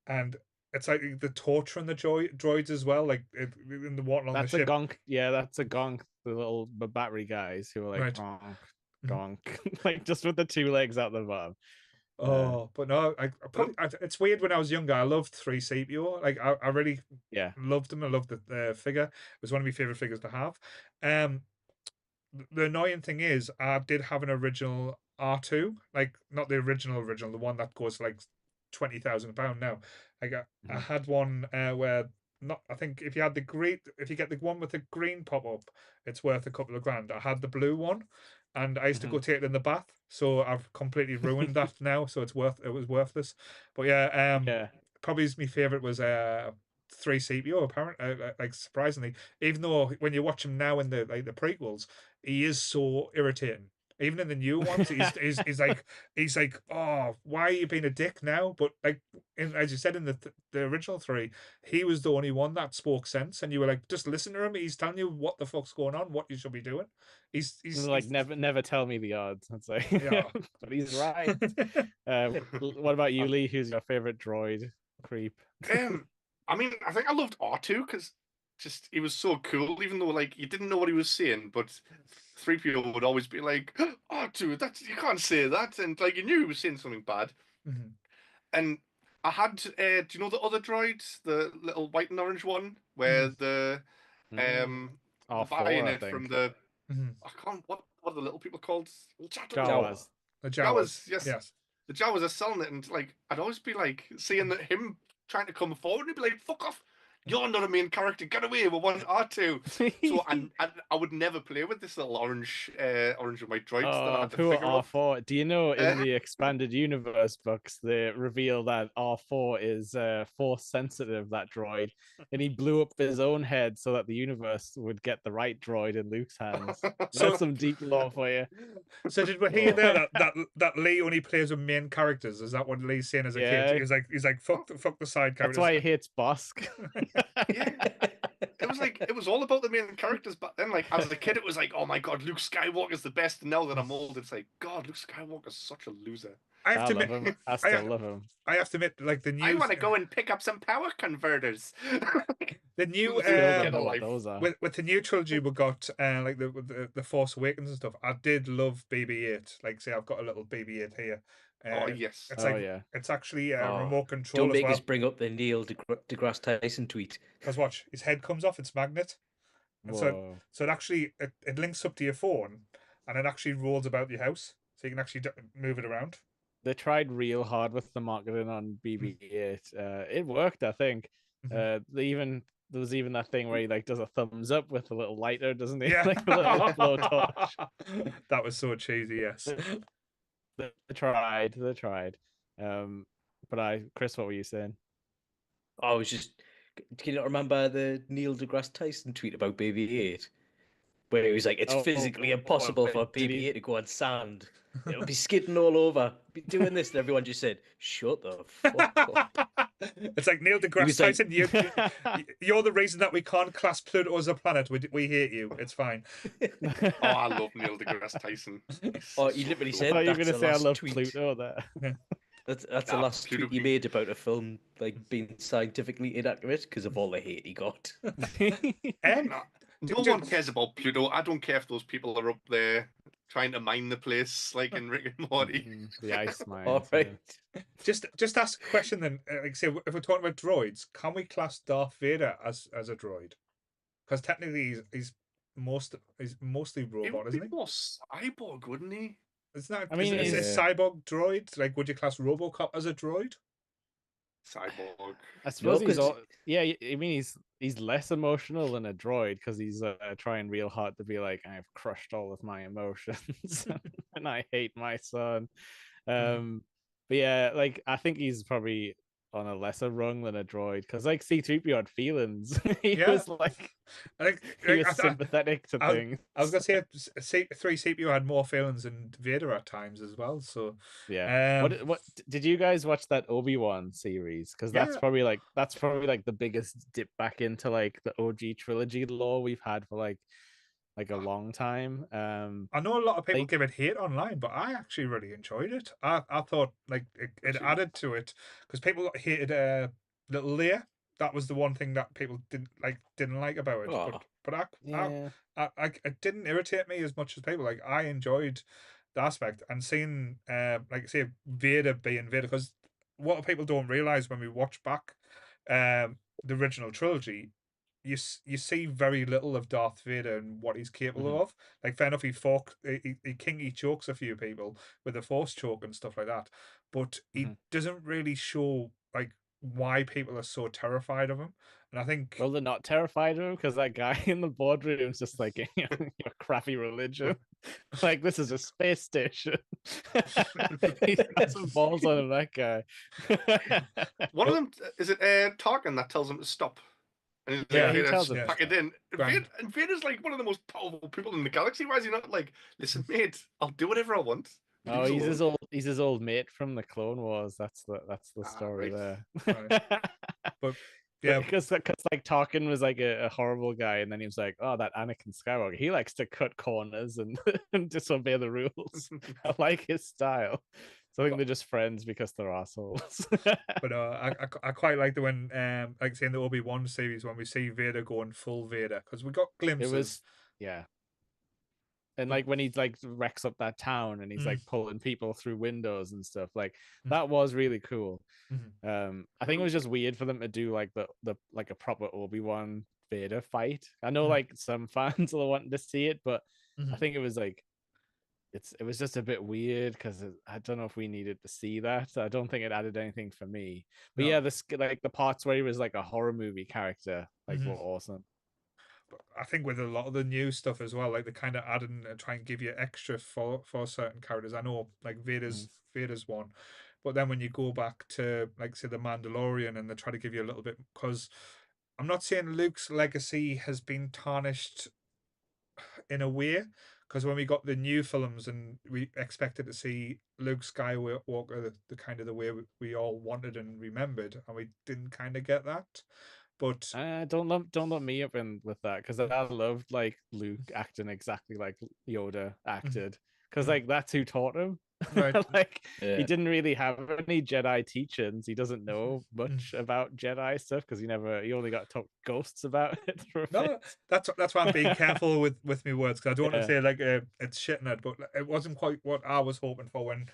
and it's like the torture and the droids as well, like in the water on the ship. That's a gonk. Yeah, that's a gonk. The little battery guys who are like gonk, like just with the two legs out the bottom. Oh, but no, it's weird. When I was younger, I loved 3CPO. Like I really loved him. I loved the figure. It was one of my favorite figures to have. The annoying thing is, I did have an original R2, like not the original, the one that goes for like £20,000 now. I had one where I think if you get the one with the green pop up, it's worth a couple of grand. I had the blue one, and I used to go take it in the bath, so I've completely ruined that now. So it was worthless. But yeah, probably my favorite was 3CPO. Apparently, like surprisingly, even though when you watch him now in the prequels, he is so irritating. Even in the new ones, he's like, oh, why are you being a dick now? But like, as you said in the original three, he was the only one that spoke sense, and you were like, just listen to him. He's telling you what the fuck's going on, what you should be doing. He's like never tell me the odds. It's like, Yeah. but he's right. What about you, Lee? Who's your favorite droid creep? I mean, I think I loved R2 because just he was so cool, even though like you didn't know what he was saying, but 3PO would always be like, R2, that's you can't say that, and like you knew he was saying something bad. Mhm. And I had, do you know the other droid, the little white and orange one, where the R4, bayonet I think. from the Mhm. I can't what are the little people called? Jawas. The Jawas, Jawas, yes. The Jawas are selling it, and like I'd always be like seeing that him trying to come forward, and he'd be like, "Fuck off! You're not a main character. Get away! We want R2." So I would never play with this little orange and white droids that I had to poor figure out. R4. Do you know in the expanded universe books they reveal that R4 is force sensitive, that droid, and he blew up his own head so that the universe would get the right droid in Luke's hands. So- That's some deep lore for you. So did we hear there that Lee only plays with main characters? Is that what Lee's saying as a Yeah. kid? He's like fuck the side That's characters. why he hates Bosk. Yeah. It was all about the main characters, but then like as a kid it was like, oh my god, Luke Skywalker's the best, and now that I'm old it's like, god, Luke Skywalker's such a loser. I have to love admit, him. I still love him. I have to admit, like the new I want to go and pick up some power converters. the new Still Don't get know a what life. those are. with the new trilogy we got like the Force Awakens and stuff. I did love BB-8. Like say I've got a little BB-8 here. Oh yes. It's Oh, like yeah. it's actually a Oh, remote control Don't as make well. us bring up the Neil deGrasse Tyson tweet. Because watch, his head comes off its magnet, and Whoa. so it actually it links up to your phone, and it actually rolls about your house, so you can actually move it around. They tried real hard with the marketing on BB-8. It worked, I think. There was even that thing where he like does a thumbs up with a little lighter, doesn't he? Yeah, Like a little blowtorch. That was so cheesy. Yes. They tried. But Chris, what were you saying? I was just. Can you not remember the Neil deGrasse Tyson tweet about BB-8? Where he was like, it's physically impossible for did he- BB-8 to go on sand. It'll be skidding all over. Be doing this, and everyone just said, "Shut the fuck up." It's like Neil deGrasse was like- Tyson. You're the reason that we can't class Pluto as a planet. We hate you. It's fine. Oh, I love Neil deGrasse Tyson. Oh, he literally I said, thought you were "That's gonna the say I last love tweet." Pluto there. That's the Nah, last Pluto tweet he be- made about a film like being scientifically inaccurate because of all the hate he got. And No one cares about Pluto. I don't care if those people are up there trying to mine the place like in Rick and Morty. The ice mines. All right. just ask a question then. Like say, if we're talking about droids, can we class Darth Vader as a droid? Because technically he's mostly He robot, would be isn't he? more cyborg, wouldn't he? It's not. I mean, is he's- a cyborg droid. Like, would you class RoboCop as a droid? Cyborg. I suppose he's 'cause- all. Yeah, I mean he's less emotional than a droid because he's trying real hard to be like, I've crushed all of my emotions and I hate my son. But yeah, like I think he's probably on a lesser rung than a droid because like C-3PO had feelings. He Yeah. was like I think he was sympathetic to I things. was gonna say three CPU had more feelings than Vader at times as well. So Yeah. What did you guys watch that Obi-Wan series? Because that's Yeah. probably like the biggest dip back into like the OG trilogy lore we've had for like a long time. I know a lot of people like- give it hate online, but I actually really enjoyed it. I thought like it added to it because people hated Little Leia. That was the one thing that people didn't like about it. Oh. But Yeah. it didn't irritate me as much as people. Like I enjoyed the aspect and seeing like say Vader being Vader, because what people don't realize when we watch back the original trilogy, you see very little of Darth Vader and what he's capable of. Like fair enough, he kinky chokes a few people with a force choke and stuff like that, but he doesn't really show like why people are so terrified of him. And I think Well, they're not terrified of him because that guy in the boardroom is just like your crappy religion. Like this is a space station. He's got some balls on him, that guy. One of them is it Tarkin that tells him to stop. And he's Yeah, like, he "Hey, tells let's him pack it stuff. in." Grand. And Vader's like one of the most powerful people in the galaxy. Why is he not like, "Listen, mate, I'll do whatever I want. Oh, Leave us alone." he's his old mate from the Clone Wars. That's the Ah, story right. there. Right. But yeah, Because like Tarkin was like a horrible guy, and then he was like, oh, that Anakin Skywalker, he likes to cut corners and, and disobey the rules. I like his style. So I think they're just friends because they're assholes. but I quite like the when like say in the Obi-Wan series when we see Vader going full Vader because we got It glimpses. was yeah. And like when he like wrecks up that town and he's like pulling people through windows and stuff, like that was really cool. I think it was just weird for them to do like the like a proper Obi-Wan Vader fight. I know like some fans will want to see it, but I think it was like it was just a bit weird because I don't know if we needed to see that. I don't think it added anything for me. But yeah, this like the parts where he was like a horror movie character, like were awesome. I think with a lot of the new stuff as well, like they kind of add and try and give you extra for certain characters. I know like Vader's one, but then when you go back to like say the Mandalorian and they try to give you a little bit because I'm not saying Luke's legacy has been tarnished in a way because when we got the new films and we expected to see Luke Skywalker the kind of the way we all wanted and remembered, and we didn't kind of get that. But don't lump me up in with that because I loved like Luke acting exactly like Yoda acted because like that's who taught him. right, Like he didn't really have any Jedi teachings. He doesn't know much about Jedi stuff because he only got taught ghosts about it for a no, bit. that's why I'm being careful with my words because I don't want to Yeah. say like it's shitting it, but it wasn't quite what I was hoping for when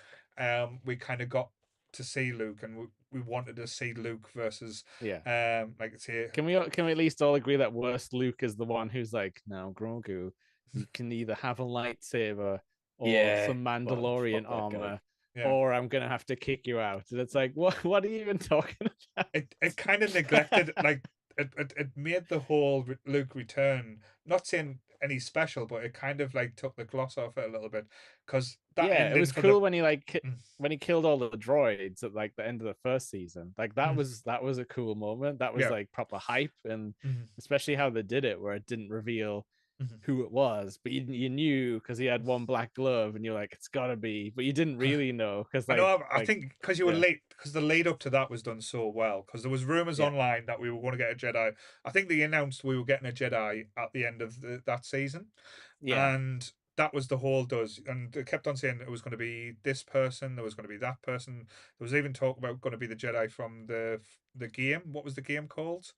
we kind of got to see Luke and we wanted to see Luke versus Yeah. like say Can we at least all agree that worst Luke is the one who's like, now Grogu, you can either have a lightsaber or Yeah. some Fuck Mandalorian that guy. armor, yeah. or I'm gonna have to kick you out. And it's like, what are you even talking about? It kind of neglected like it made the whole Luke return not saying any special, but it kind of like took the gloss off it a little bit because that Yeah, it ending was for cool the when he like when he killed all the droids at like the end of the first season. Like that was a cool moment. That was Yeah. like proper hype, and especially how they did it, where it didn't reveal who it was, but you knew because he had one black glove, and you're like, it's gotta be, but you didn't really know because I like know. I think because you were yeah. late, because the lead up to that was done so well. Because there was rumors Yeah. online that we were going to get a Jedi. I think they announced we were getting a Jedi at the end of that season, Yeah. and that was the whole does. And they kept on saying it was going to be this person, there was going to be that person. There was even talk about going to be the Jedi from the game. What was the game called?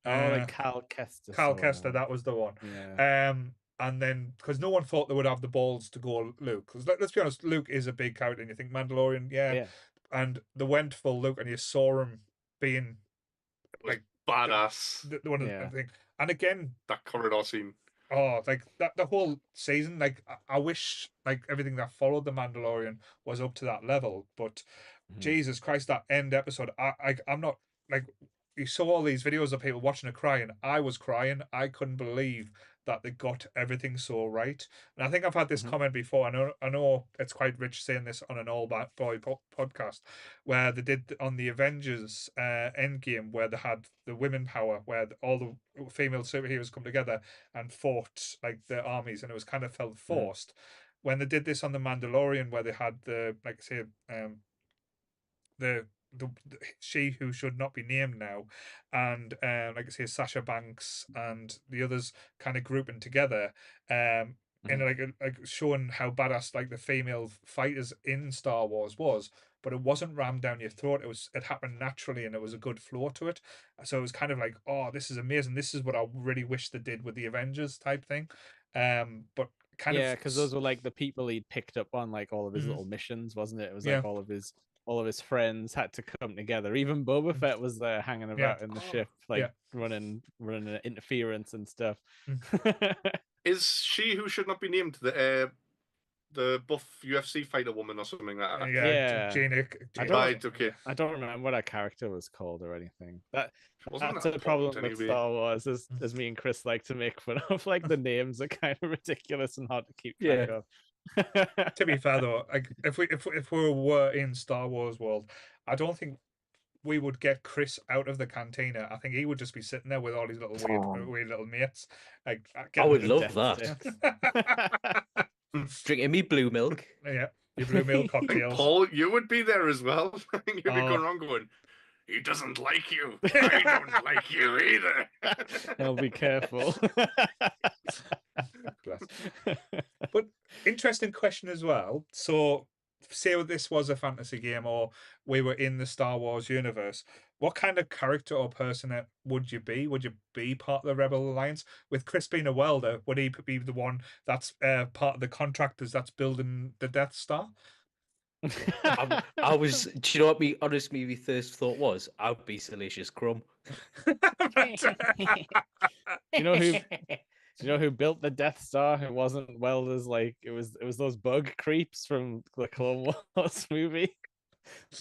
Oh, like Cal Kestis Cal or Kester, whatever. that was the one. Yeah. And then because no one thought they would have the balls to go Luke. Because let's be honest, Luke is a big character, and you think Mandalorian, yeah. Yeah. And they went full Luke, and you saw him being It was like badass. the one of Yeah. the thing. And again, That corridor scene. oh, like that the whole season. Like I wish like everything that followed the Mandalorian was up to that level. But Jesus Christ, that end episode, I'm not like you saw all these videos of people watching it crying. I was crying. I couldn't believe that they got everything so right. And I think I've had this comment before. I know it's quite rich saying this on an all bad boy podcast, where they did on the Avengers Endgame, where they had the women power, where all the female superheroes come together and fought like the armies, and it was kind of felt forced. When they did this on the Mandalorian, where they had the like say the she who should not be named now, and like I say, Sasha Banks and the others kind of grouping together, and like showing how badass like the female fighters in Star Wars was, but it wasn't rammed down your throat. It happened naturally, and it was a good flow to it. So it was kind of like, oh, this is amazing. This is what I really wish they did with the Avengers type thing. But kind yeah, of because those were like the people he'd picked up on like all of his Mhm. little missions, wasn't it? It was Yeah. like all of his friends had to come together. Even Boba Fett was there hanging about in the ship, like running interference and stuff. Is she who should not be named the buff UFC fighter woman or something like that? Yeah. Right, okay. I don't remember what our character was called or anything. Wasn't That's that a problem important with anyway? Star Wars, as me and Chris like to make fun of. Like the names are kind of ridiculous and hard to keep track of. To be fair though, like if we were in Star Wars world, I don't think we would get Chris out of the cantina, I think he would just be sitting there with all his little weird little mates. Like, I would getting love that. that. Drinking me blue milk. Yeah, your blue milk I think, cocktails. Paul, you would be there as well. I think you'd be Oh. going around going, he doesn't like you. I don't like you either. I'll be careful. But interesting question as well. So, say this was a fantasy game, or we were in the Star Wars universe. What kind of character or person would you be? Would you be part of the Rebel Alliance? With Chris being a welder, would he be the one that's part of the contractors that's building the Death Star? I was. Do you know what me honest movie first thought was? I'd be Salacious Crumb. Do you know who? Do you know who built the Death Star? It wasn't welders. Like it was those bug creeps from the Clone Wars movie.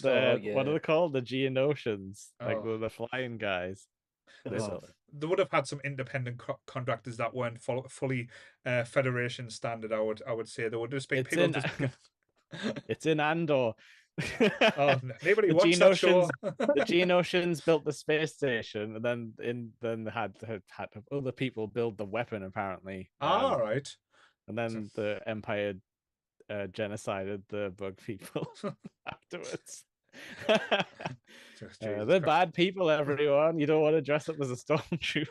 What are they called? The Geonosians, like the flying guys. They would have had some independent contractors that weren't fully Federation standard. I would say there would just be people. It's in Andor. Nobody watched that show. The Geonosians built the space station, and then they had other people build the weapon apparently. Right. And then the Empire genocided the bug people afterwards. They're bad people, everyone. You don't want to dress up as a stormtrooper.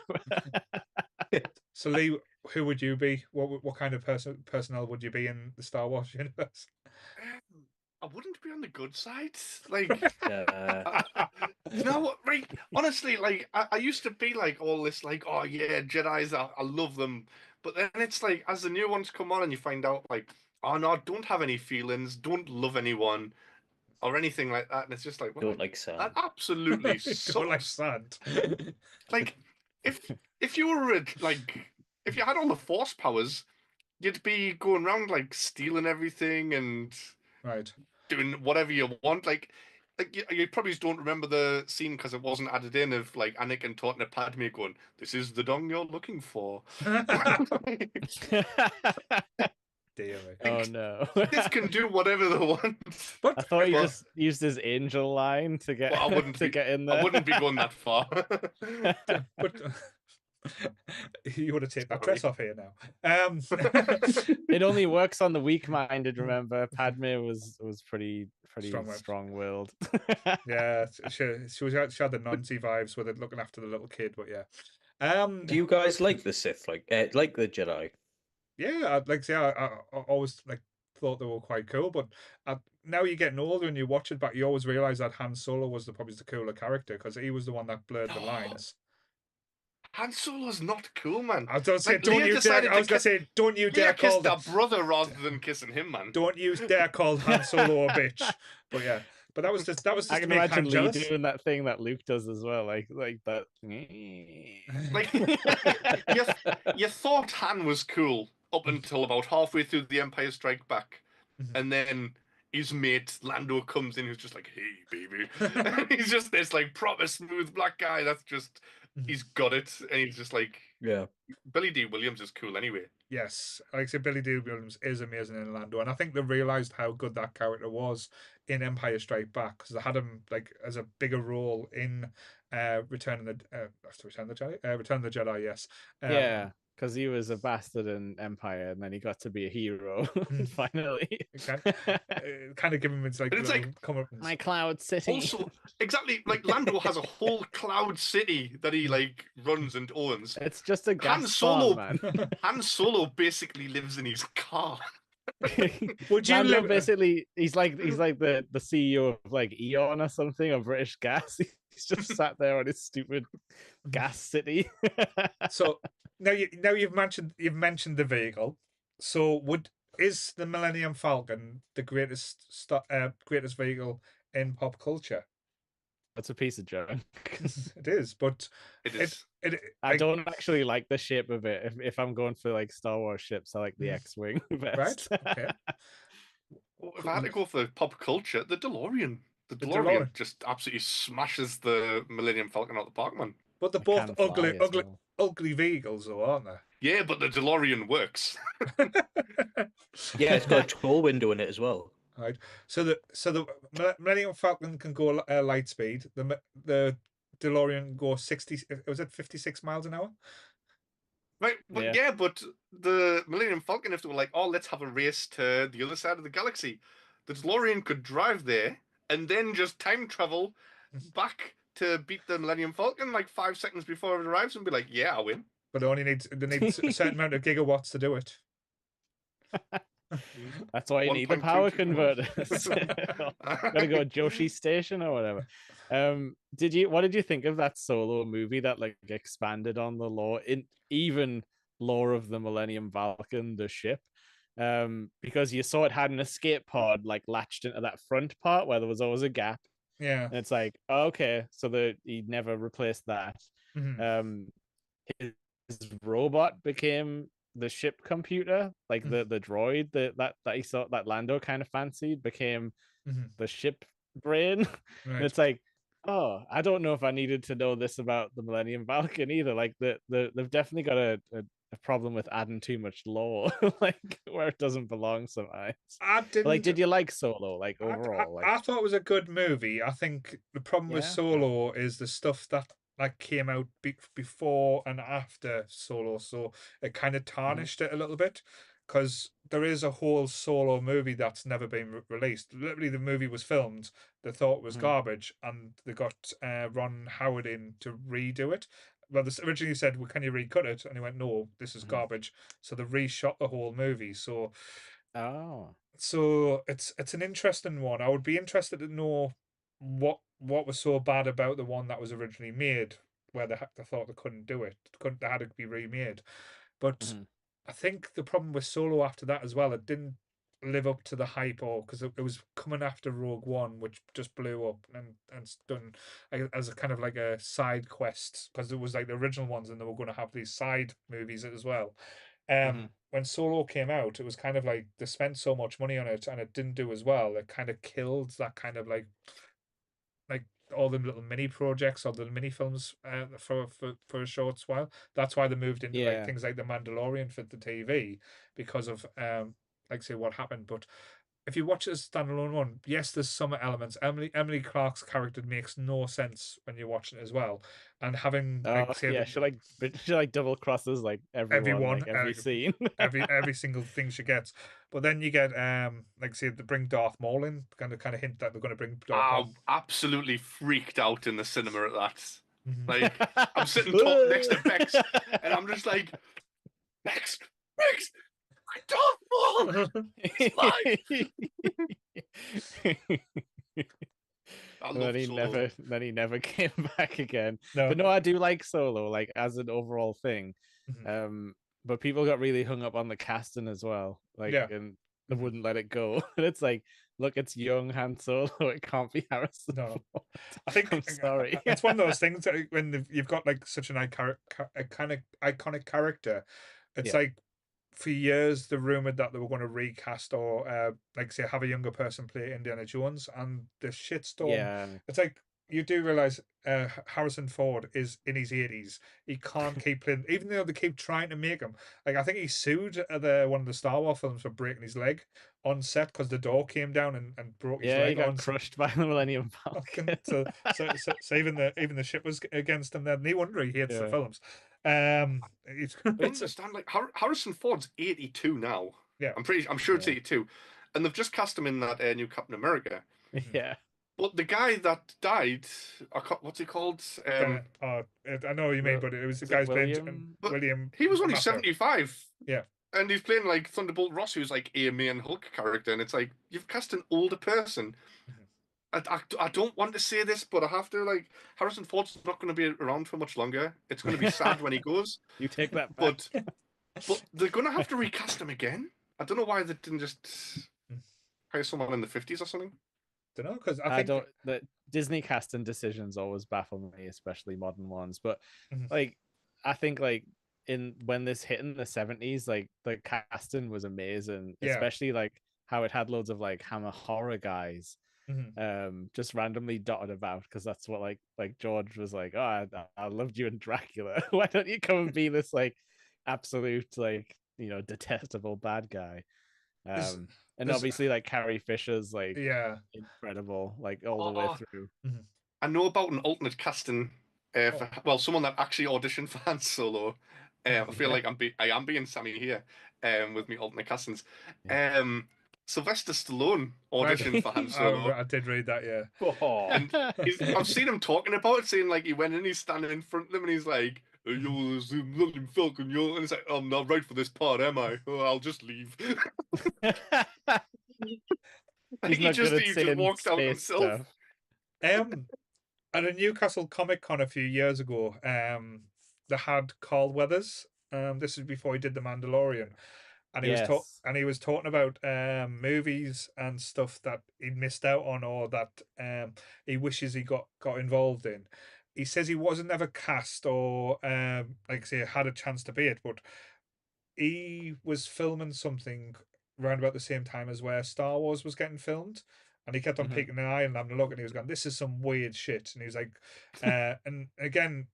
So Lee, who would you be? What kind of personnel would you be in the Star Wars universe? I wouldn't be on the good side. Like, you know what? Right? Honestly, like I used to be like all this, like, oh yeah, Jedi's, I love them. But then it's like as the new ones come on, and you find out like, oh no, don't have any feelings, don't love anyone, or anything like that, and it's just like, well, Don't like sand. that absolutely sucks. Don't like sand. Like, if you were if you had all the Force powers, you'd be going around like stealing everything and doing whatever you want. Like you probably just don't remember the scene because it wasn't added in of like Anakin talking to Padme going, "This is the dong you're looking for." Oh no! This can do whatever they want. But I thought he just used his angel line to get get in there. I wouldn't be going that far. But you want to take that dress off here now. It only works on the weak-minded. Remember, Padme was pretty strong-willed. Yeah, she had the Nancy vibes with it, looking after the little kid. But yeah, do you guys like the Sith, like the Jedi? Yeah, I always thought they were quite cool, but now you're getting older and you watch it back, you always realize that Han Solo was probably the cooler character because he was the one that blurred the lines. Han Solo's not cool, man. I was going to say, don't you dare call that brother rather than kissing him, man. Don't you dare call Han Solo a bitch. But yeah, but that was just I can imagine Lee doing that thing that Luke does as well, like that. Like you thought Han was cool up until about halfway through The Empire Strikes Back, and then his mate Lando comes in, who's just like, "Hey, baby," and he's just this like proper smooth black guy. That's just he's got it, and he's just like, yeah. Billy D. Williams is cool anyway. Yes, like I said, Billy D. Williams is amazing in Lando, and I think they realized how good that character was in Empire Strikes Back because they had him like as a bigger role in Return of the Jedi. Yes. Yeah. Because he was a bastard in Empire, and then he got to be a hero finally. Kind of give him his my Cloud City. Also, exactly, like Lando has a whole Cloud City that he like runs and owns. It's just a gas farm, man. Han Solo basically lives in his car. Would you Lando basically? He's like the CEO of like Eon or something, or British Gas. He's just sat there on his stupid gas city. So now you've mentioned the vehicle. So is the Millennium Falcon the greatest vehicle in pop culture? That's a piece of junk. It is, but it is. I don't actually like the shape of it. If I'm going for like Star Wars ships, I like the X-wing best. Right. Okay. Well, if I had to go for pop culture, the DeLorean. The DeLorean just absolutely smashes the Millennium Falcon out the park, man. But they're both ugly vehicles, though, aren't they? Yeah, but the DeLorean works. Yeah, it's got a tall window in it as well. right? So the Millennium Falcon can go light speed. The DeLorean can go 60. Was it 56 miles an hour? Right, but Yeah. yeah, but the Millennium Falcon, if they were like, oh, let's have a race to the other side of the galaxy, the DeLorean could drive there and then just time travel back to beat the Millennium Falcon like 5 seconds before it arrives and be like, yeah, I win. But they need a certain amount of gigawatts to do it. That's why you need the 1.22 power kilowatts. converters. Gotta go Joshi Station or whatever. What did you think of that Solo movie that like expanded on the lore, in even lore of the Millennium Falcon, the ship? Because you saw it had an escape pod like latched into that front part where there was always a gap. Yeah. And it's like, okay, so he never replaced that. Mm-hmm. His robot became the ship computer, like the droid that he saw that Lando kind of fancied became the ship brain. Right. And it's like, oh, I don't know if I needed to know this about the Millennium Falcon either. Like they've definitely got a problem with adding too much lore, like where it doesn't belong sometimes. I didn't Like, did you like Solo? Like overall, I thought it was a good movie. I think the problem with Yeah. Solo is the stuff that like came out before and after Solo, so it kind of tarnished it a little bit. Because there is a whole Solo movie that's never been released. Literally, the movie was filmed. They thought it was garbage, and they got Ron Howard in to redo it. Well, they originally said, "Well, can you recut it?" And he went, "No, this is garbage." So they reshot the whole movie. So oh, it's an interesting one. I would be interested to know what was so bad about the one that was originally made, where they thought they couldn't do it. They had to be remade. But I think the problem with Solo after that as well, it didn't live up to the hype, or because it was coming after Rogue One, which just blew up and done as a kind of like a side quest, because it was like the original ones and they were going to have these side movies as well. When Solo came out, it was kind of like they spent so much money on it and it didn't do as well. It kind of killed that kind of like all the little mini projects or the mini films for a short while. That's why they moved into like Yeah. things like the Mandalorian for the TV, because of like say what happened. But if you watch it as a standalone one, yes, there's some elements. Emily Clark's character makes no sense when you're watching it as well, and having like say yeah, she like double crosses like everyone, like every scene, every single thing she gets. But then you get like say they bring Darth Maul in, kind of hint that they're going to bring Darth Maul. Absolutely freaked out in the cinema at that. Mhm. Like I'm sitting next to Bex, and I'm just like, Bex, Darth Maul. He's alive. I And love then Solo. he never came back again. No. But no, I do like Solo, like as an overall thing. Mhm. But people got really hung up on the casting as well, like, Yeah. and they wouldn't let it go. And it's like, look, it's young Han Solo. It can't be Harrison No. Ford. I think I'm sorry. it's one of those things that when you've got like such an iconic character, it's Yeah. like for years they rumored that they were going to recast or like say have a younger person play Indiana Jones, and the shitstorm. Yeah. It's like you do realize Harrison Ford is in his 80s. He can't keep playing, even though they keep trying to make him. Like I think he sued one of the Star Wars films for breaking his leg on set because the door came down and broke his Yeah, leg he got on crushed by the Millennium Falcon. so even the ship was against him. Then no wonder he hates the Yeah. films. I don't understand. Like Harrison Ford's 82 now. Yeah. I'm sure it's Yeah. 82, and they've just cast him in that new Captain America. Yeah. But the guy that died, what's he called? I know what you mean, but it was the Was it guy's playing William? But William. he was only Matthau. 75. Yeah. And he's playing like Thunderbolt Ross, who's like a main Hulk character, and it's like you've cast an older person. I don't want to say this, but I have to. Like Harrison Ford's not going to be around for much longer. It's going to be sad when he goes. You take that back. But they're going to have to recast him again. I don't know why they didn't just hire someone in the 50s or something. Don't know, because I I think don't. The Disney casting decisions always baffle me, especially modern ones. But like, I think like when this hit in the 70s, like the casting was amazing, Yeah. especially like how it had loads of like Hammer horror guys, just randomly dotted about, because that's what like George was like, oh, I loved you in Dracula. Why don't you come and be this like absolute like detestable bad guy? There's- And there's- obviously like Carrie Fisher's like yeah. incredible, like all the way Oh, through. I know about an alternate casting. For, well, someone that actually auditioned for Han Solo. I feel Yeah. like I am being Sammy here. With me alternate castings. Yeah. Sylvester Stallone Right. auditioned for Han I, Solo. I did read that, yeah. Oh, And I've seen him talking about it, saying like he went in, he's standing in front of them, and he's like, "You're the Millennium Falcon, you're," and it's like, "I'm not right for this part, am I? Oh, I'll just leave." Like, He's not good at he just saying walked out space himself. stuff. At a Newcastle Comic Con a few years ago, they had Carl Weathers. This is before he did The Mandalorian, and Yes. he was talking about movies and stuff that he missed out on, or that he wishes he got involved in. He says he wasn't ever cast or like I say had a chance to be it, but he was filming something around about the same time as where Star Wars was getting filmed. And he kept on Mhm. peeking an eye and having a look, and he was going, "This is some weird shit." And he was like, and again,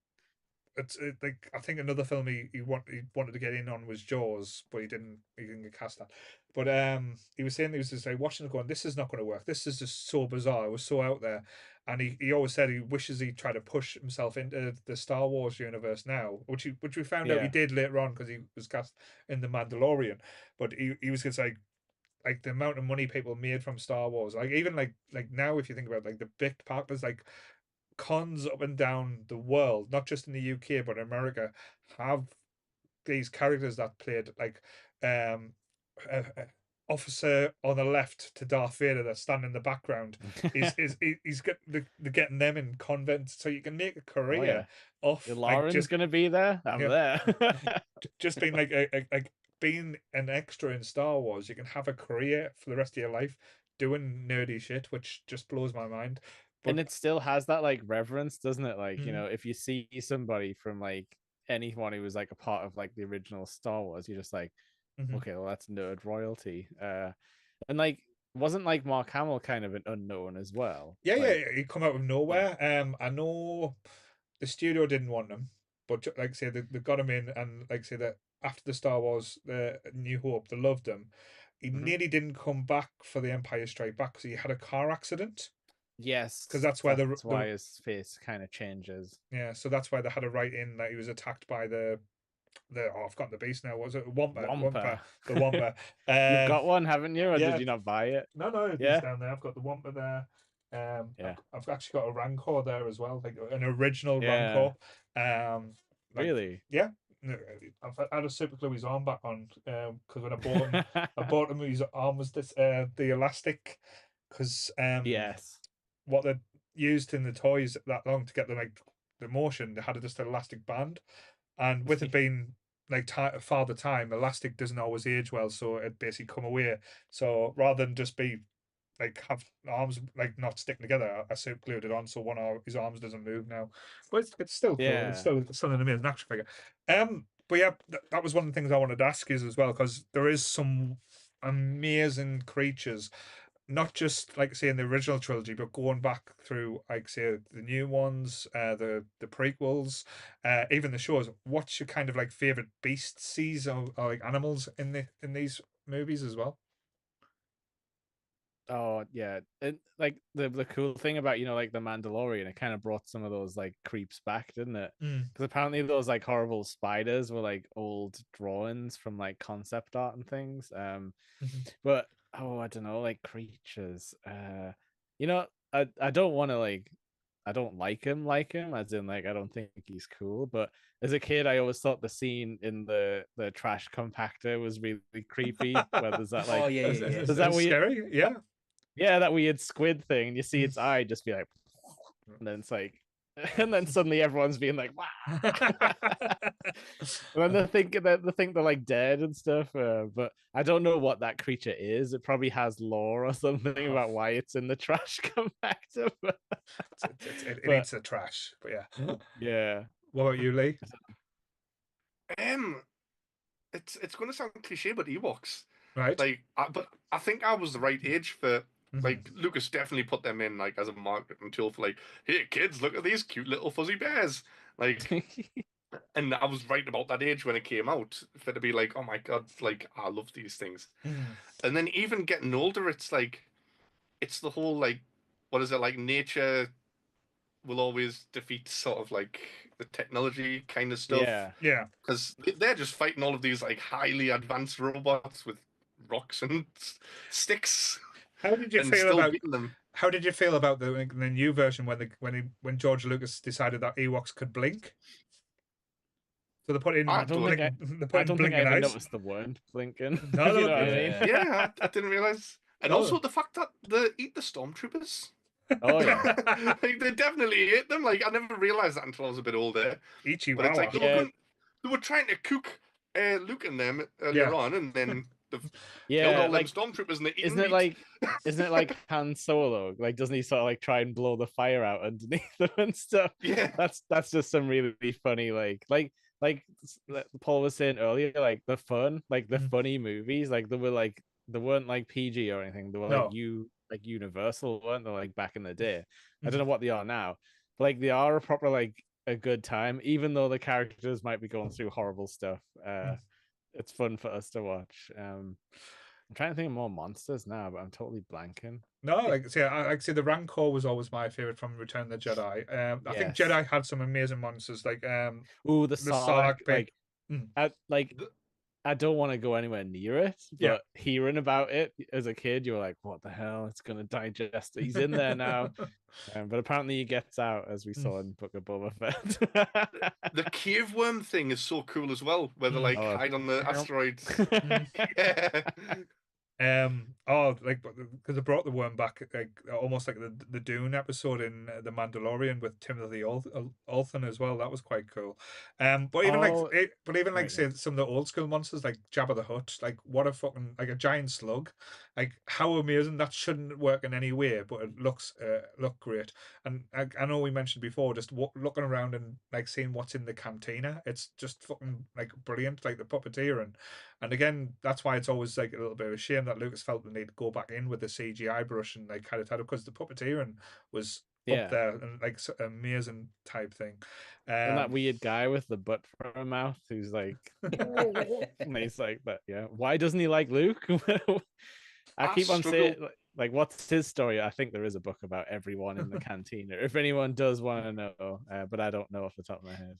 like I think another film he wanted to get in on was Jaws, but he didn't get cast that. But he was saying he was just like watching it going, "This is not going to work. This is just so bizarre. It was so out there." And he always said he wishes he tried to push himself into the Star Wars universe now, which we found out he Yeah. did later on because he was cast in the Mandalorian. But he was just like the amount of money people made from Star Wars, like even like now if you think about like the big partners, like cons up and down the world, not just in the UK but America, have these characters that played like um officer on the left to Darth Vader that stand in the background he's they're getting them in convents, so you can make a Oh career yeah. off like Lauren's gonna be there. I'm yeah. there. just being like being an extra in Star Wars. You can have a career for the rest of your life doing nerdy shit, which just blows my mind. But And it still has that like reverence, doesn't it? Like, you Mhm. know, if you see somebody from like anyone who was like a part of like the original Star Wars, you're just like, Mhm. okay, well that's nerd royalty. And like wasn't like Mark Hamill kind of an unknown as well? yeah, Like, he come out of nowhere. I know the studio didn't want him, but like I say, they got him in, and like I say that after the Star Wars, the New Hope, they loved him. He Mhm. nearly didn't come back for the Empire Strike Back because he had a car accident. yes, Because that's why that's why his face kind of changes. yeah, so that's why they had to write in that he was attacked by the I've forgotten the beast now. Was it Wampa? Wampa. The Wampa. You've got one, haven't you? Or yeah. did you not buy it? No, it's Yeah. down there. I've got the Wampa there. Yeah. I've actually got a Rancor there as well, like an original Yeah. Rancor. Like, Really? yeah. I've had a super glue his arm back on because when I bought him, his arm was this the elastic because Yes. what they used in the toys that long to get the motion, they had just an elastic band, and with it being like father time, elastic doesn't always age well, so it basically come away. So rather than just be like have arms like not sticking together, I super glued it on so one of his arms doesn't move now. But it's still cool. Yeah. It's still an amazing action figure. But yeah, that was one of the things I wanted to ask you as well, because there is some amazing creatures, not just like say in the original trilogy, but going back through like say the new ones, the prequels, even the shows. What's your kind of like favorite beasties or like animals in these movies as well? Oh yeah, and like the cool thing about, you know, like the Mandalorian, it kind of brought some of those like creeps back, didn't it? Mm. Because apparently those like horrible spiders were like old drawings from like concept art and things. But oh, I don't know, like creatures. You know, I don't want to like, I don't like him, as in like I don't think he's cool. But as a kid, I always thought the scene in the trash compactor was really creepy. Where there's that like, Oh, yeah, yeah, yeah. Is that It's weird? scary? Yeah. Yeah, that weird squid thing. And you see its eye just be like, and then it's like, and then suddenly everyone's being like, wow. And then they think they're like dead and stuff. But I don't know what that creature is. It probably has lore or something about why it's in the trash compactor. It But eats the trash. But yeah. yeah. What about you, Lee? Um, it's going to sound cliche, but Ewoks. Right. Like, but I think I was the right age for. Mhm. Like, Lucas definitely put them in like as a marketing tool for like, hey kids, look at these cute little fuzzy bears. Like, And I was right about that age when it came out for it to be like, oh my god, like I love these things. Mm. And then even getting older, it's like it's the whole like, what is it like? Nature will always defeat sort of like the technology kind of stuff Yeah. Yeah. because they're just fighting all of these like highly advanced robots with rocks and sticks How did you and feel still about beating them. How did you feel about the new version when George Lucas decided that Ewoks could blink? So they put I in I don't think don't. they put I in don't think I blinking ever eyes. noticed the word blinking. No, If you no, know what I no. mean. Yeah. Yeah, I didn't realize. And No. also the fact that they eat the stormtroopers. Oh yeah. Like they definitely ate them. Like I never realized that until I was a bit older. But it's like Ichiwawa. Yeah. they were trying to cook Luke and them earlier Yeah. on, and then they've killed Yeah. all them Like, stormtroopers and they're eating isn't it meat. like isn't it like Han Solo? Like, doesn't he sort of like try and blow the fire out underneath them and stuff? Yeah. That's just some really funny like Paul was saying earlier, like the Mm. funny movies, like they weren't like PG or anything. They were like No. Universal, weren't they? Like back in the day. I Mhm. don't know what they are now, but like they are a proper like a good time, even though the characters might be going through horrible stuff. It's fun for us to watch. I'm trying to think of more monsters now, but I'm totally blanking. No, like the Rancor was always my favorite from Return of the Jedi. I think Yes. Jedi had some amazing monsters like Ooh, the the Sarlacc, Sarlacc pit. like The- I don't want to go anywhere near it, Yeah. but hearing about it as a kid, you're like, what the hell? It's gonna digest. He's in there now. But apparently he gets out, as we saw in Book of Boba Fett. the cave worm thing is so cool as well, where they like Oh. hide on the asteroids. Mm. Yeah. Like because they brought the worm back, like almost like the Dune episode in The Mandalorian with Timothy Olyphant as well. That was quite cool. But even Oh, right, say some of the old school monsters like Jabba the Hutt, like what a fucking like a giant slug, like how amazing that shouldn't work in any way, but it look great. And I know we mentioned before, just looking around and like seeing what's in the cantina, it's just fucking like brilliant, like the puppeteer and again, that's why it's always like a little bit of a shame that Lucas felt the need to go back in with the CGI brush and like kind of because the puppeteering was up yeah. there and like amazing type thing. And that weird guy with the butt for a mouth who's like, and he's like, but yeah, why doesn't he like Luke? I I keep on saying, struggle. like, what's his story? I think there is a book about everyone in the cantina. If anyone does want to know, but I don't know off the top of my head.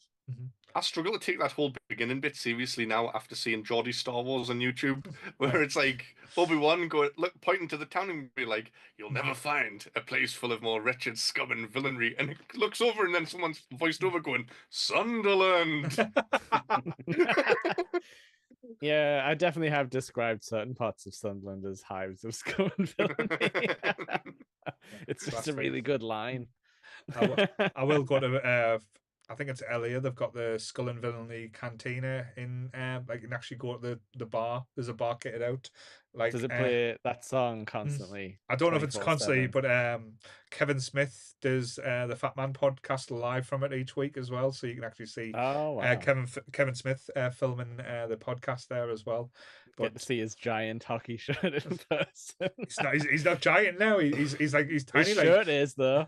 I struggle to take that whole beginning bit seriously now after seeing Geordie's Star Wars on YouTube, where it's like Obi-Wan pointing to the town and be like, "You'll never find a place full of more wretched scum and villainy," and it looks over and then someone's voiced over going, "Sunderland." Yeah, I definitely have described certain parts of Sunderland as hives of scum and villainy. It's just That's a fair. really good line. I will go to I think it's Elia. They've got the Skull and Villainy Cantina in like you can actually go to the bar. There's a bar kitted out. Like Does it play that song constantly? I don't know if it's constantly, 24/7? but Kevin Smith does the Fat Man podcast live from it each week as well, so you can actually see Oh wow. Kevin Smith filming the podcast there as well. Get to But see his giant hockey shirt in person. he's not giant now. He's like he's tiny His like shirt is though.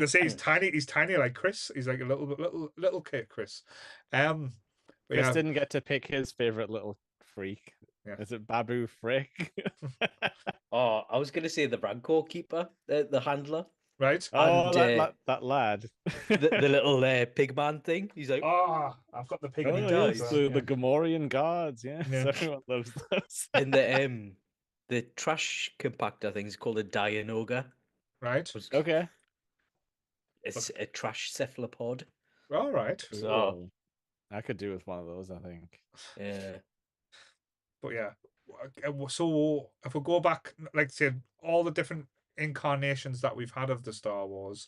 they say he's tiny like Chris. He's like a little kid Chris. But Chris yeah, didn't get to pick his favorite little freak. Yeah. Is it Babu Frick? Oh, I was gonna say the Rancor keeper, the handler, right. Oh, And, that lad. the little pig man thing. He's like, Ah, I've got the pig Oh, in does. yes, the the Gamorrean gods. Yes, Yeah. everyone loves those. and the trash compactor thing is called a Dianoga. right. Okay. It's a trash cephalopod. All right. So Ooh. I could do with one of those, I think. yeah, But yeah, so if we go back, like I said, all the different incarnations that we've had of the Star Wars,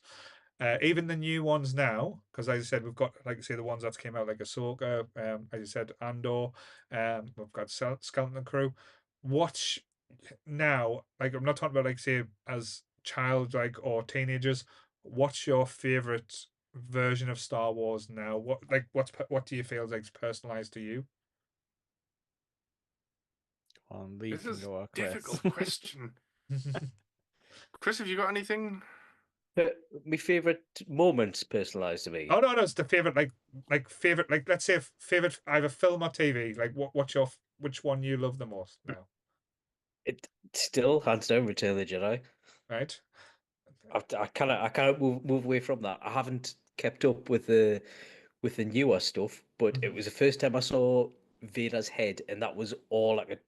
even the new ones now, because as I said, we've got like I say the ones that came out like Ahsoka, as you said, Andor, we've got Skeleton Crew. Watch now, like I'm not talking about like say as childlike or teenagers. What's your favorite version of Star Wars now? What do you feel like is personalized to you? On Lee This can is go a Chris. difficult question. Chris, have you got anything? My favorite moments personalized to me. Oh no, it's the favorite favorite let's say favorite either film or TV. Like what's your which one you love the most now, It still hands down Return of the Jedi. right? I cannot move away from that. I haven't kept up with the newer stuff, but it was the first time I saw Vader's head, and that was all I could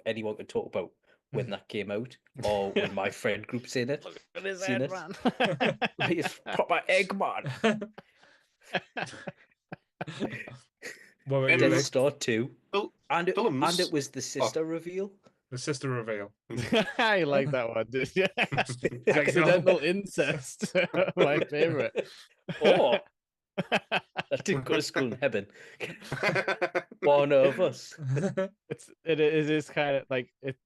anyone could talk about when that came out, or when my friend group seen it. Look at his Seen head, it. man. Like, it's proper Eggman. What about you, Death Lee? Star 2. Fil- And it films. was the sister reveal. The sister reveal. I like that one, dude. Yeah. It's like, Accidental incest. My favorite. Oh, I didn't go to school in heaven. One of us. It is kind of like it's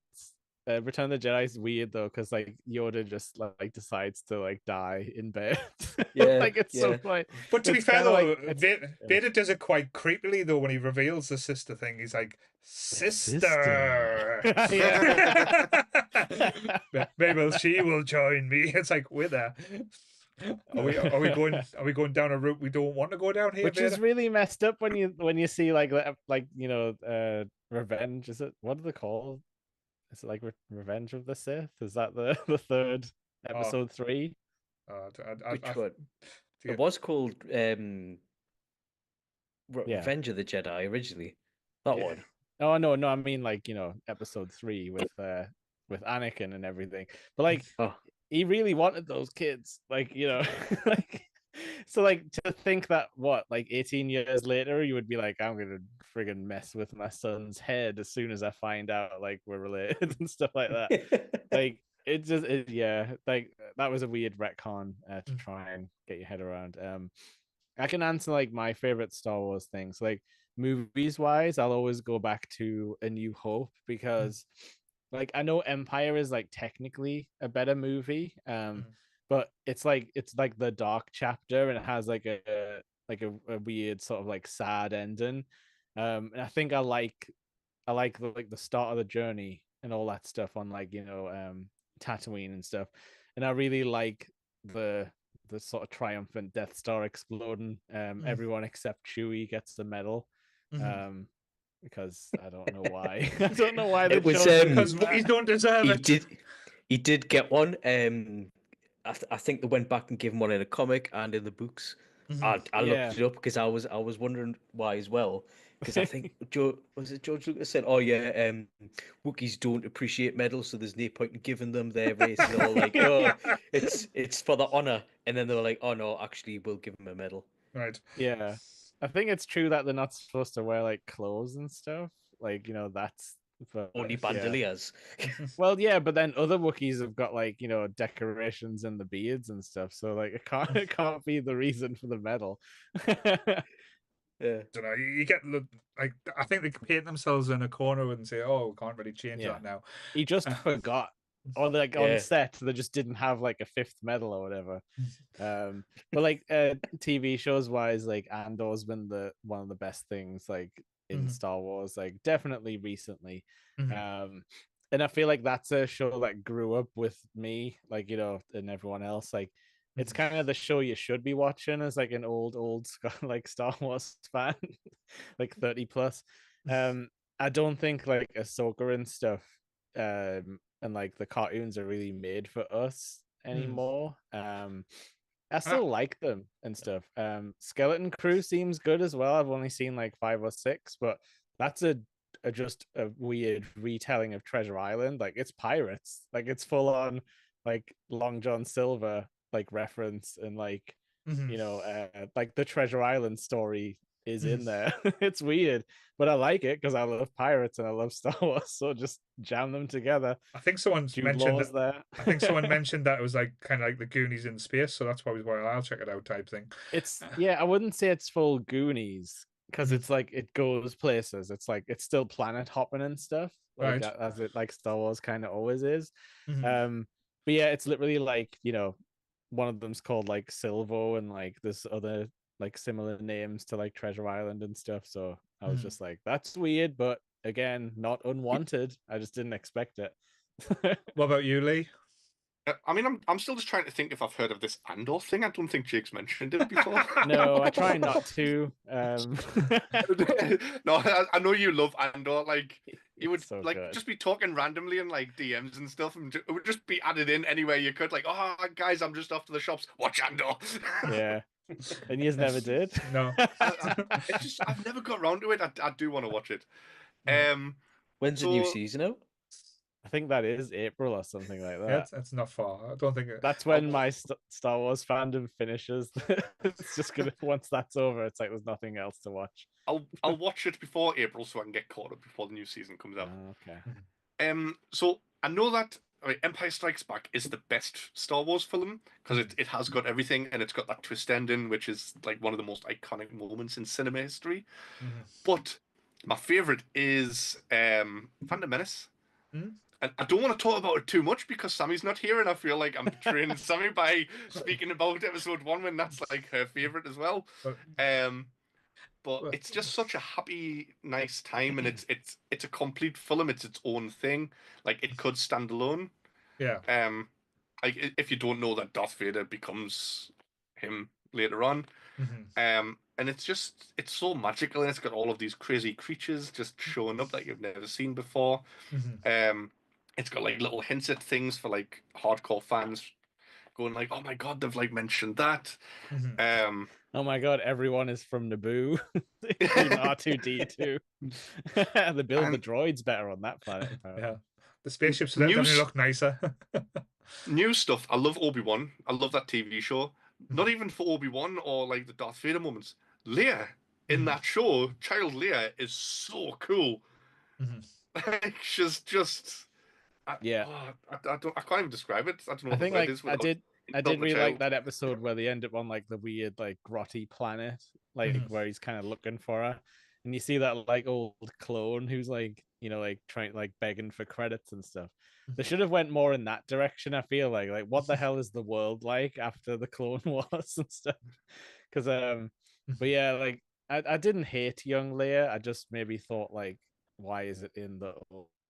Return of the Jedi is weird though, because like Yoda just like decides to like die in bed. Yeah, like it's so yeah. funny. But to be It's fair kinda though, like- Vader does it quite creepily though when he reveals the sister thing. He's like, sister. Maybe she will join me. It's like we're there. Are we going down a route we don't want to go down here? Which Vader? is really messed up when you see like Revenge. Is it, what are they called? Is it like Revenge of the Sith? Is that the third episode 3? Which one? Yeah. It was called Yeah. Revenge of the Jedi originally. That one. Oh no, I mean like episode 3 with Anakin and everything. But like Oh, he really wanted those kids, like like so like to think that like 18 years later you would be like, I'm gonna friggin' mess with my son's head as soon as I find out like we're related and stuff like that. Like yeah, like that was a weird retcon to try and get your head around. I can answer like my favorite Star Wars things. Like movies wise, I'll always go back to A New Hope because like I know Empire is like technically a better movie, but it's like the dark chapter and it has like a weird sort of like sad ending. And I think I like the start of the journey and all that stuff on like Tatooine and stuff. And I really like the sort of triumphant Death Star exploding. Everyone except Chewie gets the medal. Because I don't know why. I don't know why they It was, chose to do Because that. he don't deserve it. he did get one. I think they went back and gave him one in a comic and in the books. I Yeah. looked it up because I was wondering why as well. Because I think George Lucas said, "Oh yeah, Wookiees don't appreciate medals, so there's no point in giving them their race." And they're all like, "Oh, it's for the honor," and then they were like, "Oh no, actually, we'll give them a medal." Right. Yeah. I think it's true that they're not supposed to wear like clothes and stuff. Like, that's Only yeah. bandoliers. Well, yeah, but then other Wookiees have got like, decorations and the beards and stuff. So like it can't be the reason for the medal. Yeah. Don't know. You get like I think they paint themselves in a corner and say, "Oh, we can't really change Yeah. that now." He just forgot. Or like on set, they just didn't have like a 5th medal or whatever. But like TV shows wise, like Andor's been one of the best things like in Star Wars, like definitely recently. And I feel like that's a show that grew up with me, like and everyone else. Like it's kind of the show you should be watching as like an old like Star Wars fan, like 30 plus. I don't think like Ahsoka and stuff and like the cartoons are really made for us anymore. I still like them and stuff. Skeleton Crew seems good as well. I've only seen like 5 or 6, but that's just a weird retelling of Treasure Island. Like it's pirates, like it's full on like Long John Silver like reference and like like the Treasure Island story is in there. It's weird, but I like it because I love pirates and I love Star Wars. So just jam them together. I think someone Jude mentioned Law's there. I think someone mentioned that it was like kind of like the Goonies in space, so that's probably why I'll check it out type thing. It's I wouldn't say it's full Goonies because it's like it goes places. It's like it's still planet hopping and stuff, like Right. as it like Star Wars kind of always is. Mhm. But yeah, it's literally like one of them's called like Silvo, and like there's other like similar names to like Treasure Island and stuff. So I was just like, that's weird, but again, not unwanted. I just didn't expect it. What about you, Lee? I mean, I'm still just trying to think if I've heard of this Andor thing. I don't think Jake's mentioned it before. No, I try not to. No, I know you love Andor. Like you would It's so like good. just be talking randomly in like DMs and stuff, and it would just be added in anywhere you could. Like, oh guys, I'm just off to the shops. Watch Andor. Yeah, and you never did. No. It's just I've never got around to it. I do want to watch it. Yeah. When's the new So season out? I think that is April or something like Yeah, that. it's not far. I don't think That's when my Star Wars fandom finishes. It's just gonna once that's over, it's like there's nothing else to watch. I'll watch it before April so I can get caught up before the new season comes out. Okay. So I know that Empire Strikes Back is the best Star Wars film because it has got everything and it's got that twist ending, which is like one of the most iconic moments in cinema history. But my favorite is Phantom Menace. And I don't want to talk about it too much because Sammy's not here, and I feel like I'm betraying Sammy by speaking about episode 1 when that's like her favorite as well. But it's just such a happy, nice time, and it's a complete film. It's its own thing. Like it could stand alone. Yeah. Like if you don't know that Darth Vader becomes him later on. And it's so magical, and it's got all of these crazy creatures just showing up that you've never seen before. It's got like little hints at things for like hardcore fans going like, oh my god, they've like mentioned that. Oh my god, everyone is from Naboo. Even R2D2. They build the droids better on that planet. Apparently. Yeah. The spaceships definitely look nicer. New stuff. I love Obi-Wan. I love that TV show. Not even for Obi-Wan or like the Darth Vader moments. Leia in that show, child Leia, is so cool. She's just I can't even describe it. I don't know what the word is. I did really like that episode where they end up on like the weird like grotty planet, like where he's kind of looking for her, and you see that like old clone who's like, you know, like trying like begging for credits and stuff. They should have went more in that direction. I feel like what the hell is the world like after the Clone Wars and stuff? Because but yeah, like I didn't hate young Leia. I just maybe thought like, why is it in the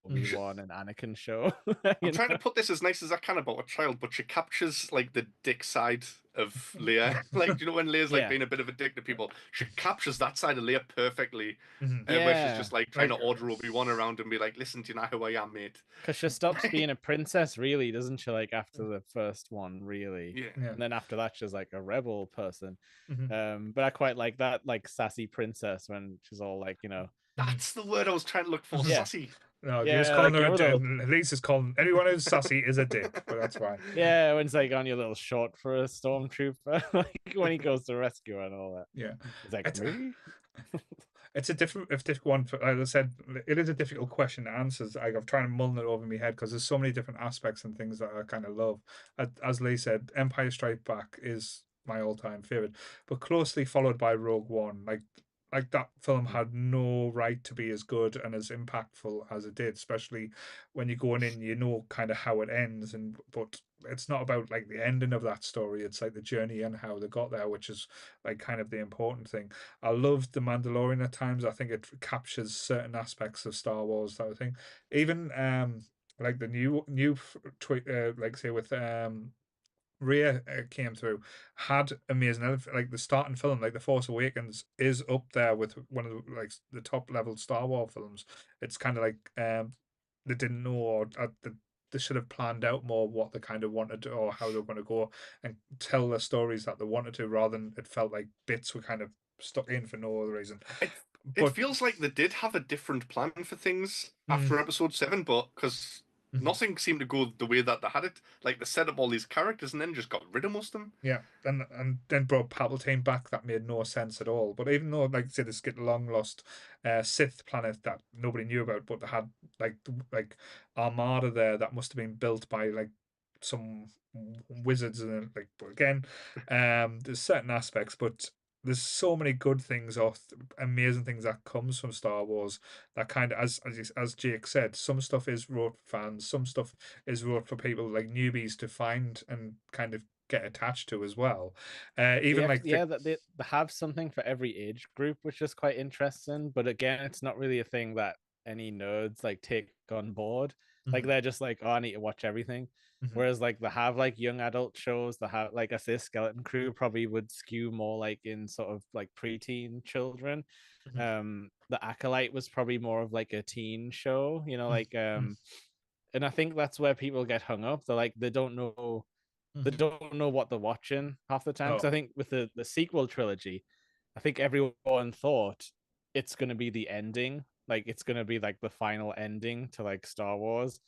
Obi-Wan and Anakin show? I'm trying to put this as nice as I can about a child, but she captures like the dick side of Leia. Like, you know, when Leia's like being a bit of a dick to people, she captures that side of Leia perfectly. Where she's just like trying to order Obi-Wan around and be like, listen, do you know who I am, mate? Because she stops being a princess, really, doesn't she? Like after the first one, really. Yeah. And then after that, she's like a rebel person. But I quite like that, like sassy princess when she's all like, you know. That's the word I was trying to look for. Sassy. No, you're just calling her a dick. At least it's calling anyone who's sassy is a dick, but that's fine. Yeah, when it's like on your little short for a stormtrooper, like when he goes to rescue her and all that. Yeah, it's like me. It's a difficult one. As I said, it is a difficult question to answer. I'm trying to mull it over in my head because there's so many different aspects and things that I kind of love. As Lee said, Empire Strikes Back is my all-time favorite, but closely followed by Rogue One. Like that film had no right to be as good and as impactful as it did, especially when you're going in, you know kind of how it ends, but it's not about like the ending of that story. It's like the journey and how they got there, which is like kind of the important thing. I loved The Mandalorian at times. I think it captures certain aspects of Star Wars that I think even like the new like say with Rhea came through, had amazing like the starting film, like The Force Awakens, is up there with one of the, like the top level Star Wars films. It's kind of like they didn't know or they should have planned out more what they kind of wanted or how they were going to go and tell the stories that they wanted to, rather than it felt like bits were kind of stuck in for no other reason. It feels like they did have a different plan for things after episode 7, but because nothing seemed to go the way that they had it. Like they set up all these characters and then just got rid of most of them. Yeah, and then brought Palpatine back. That made no sense at all. But even though, like I said, this get long lost Sith planet that nobody knew about, but they had like armada there that must have been built by like some wizards, and like, but again, there's certain aspects, but there's so many good things or amazing things that comes from Star Wars that kind of, as Jake said, some stuff is wrote for fans, some stuff is wrote for people like newbies to find and kind of get attached to as well. Even that they have something for every age group, which is quite interesting. But again, it's not really a thing that any nerds like take on board. Like they're just like, oh, I need to watch everything. Whereas like they have like young adult shows, they have like I say Skeleton Crew probably would skew more like in sort of like preteen children. The Acolyte was probably more of like a teen show, like and I think that's where people get hung up. They're like they don't know what they're watching half the time. Because Oh. I think with the sequel trilogy, I think everyone thought it's gonna be the ending, like it's gonna be like the final ending to like Star Wars.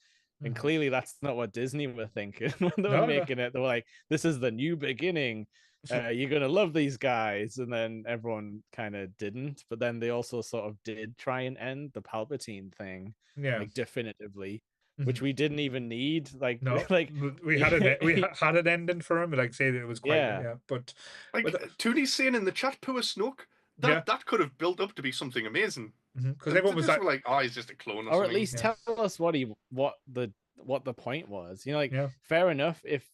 And clearly that's not what Disney were thinking when they were No, no. making it. They were like, this is the new beginning. You're gonna love these guys. And then everyone kind of didn't. But then they also sort of did try and end the Palpatine thing, Yeah. like definitively, which we didn't even need. Like, No, like we had an ending for him, like say that it was quite Yeah. But like Toonie's saying in the chat, poor Snoke. That could have built up to be something amazing. Because everyone was like, were like, oh, he's just a clone, or at something. least tell us what the point was. Like Yeah. fair enough if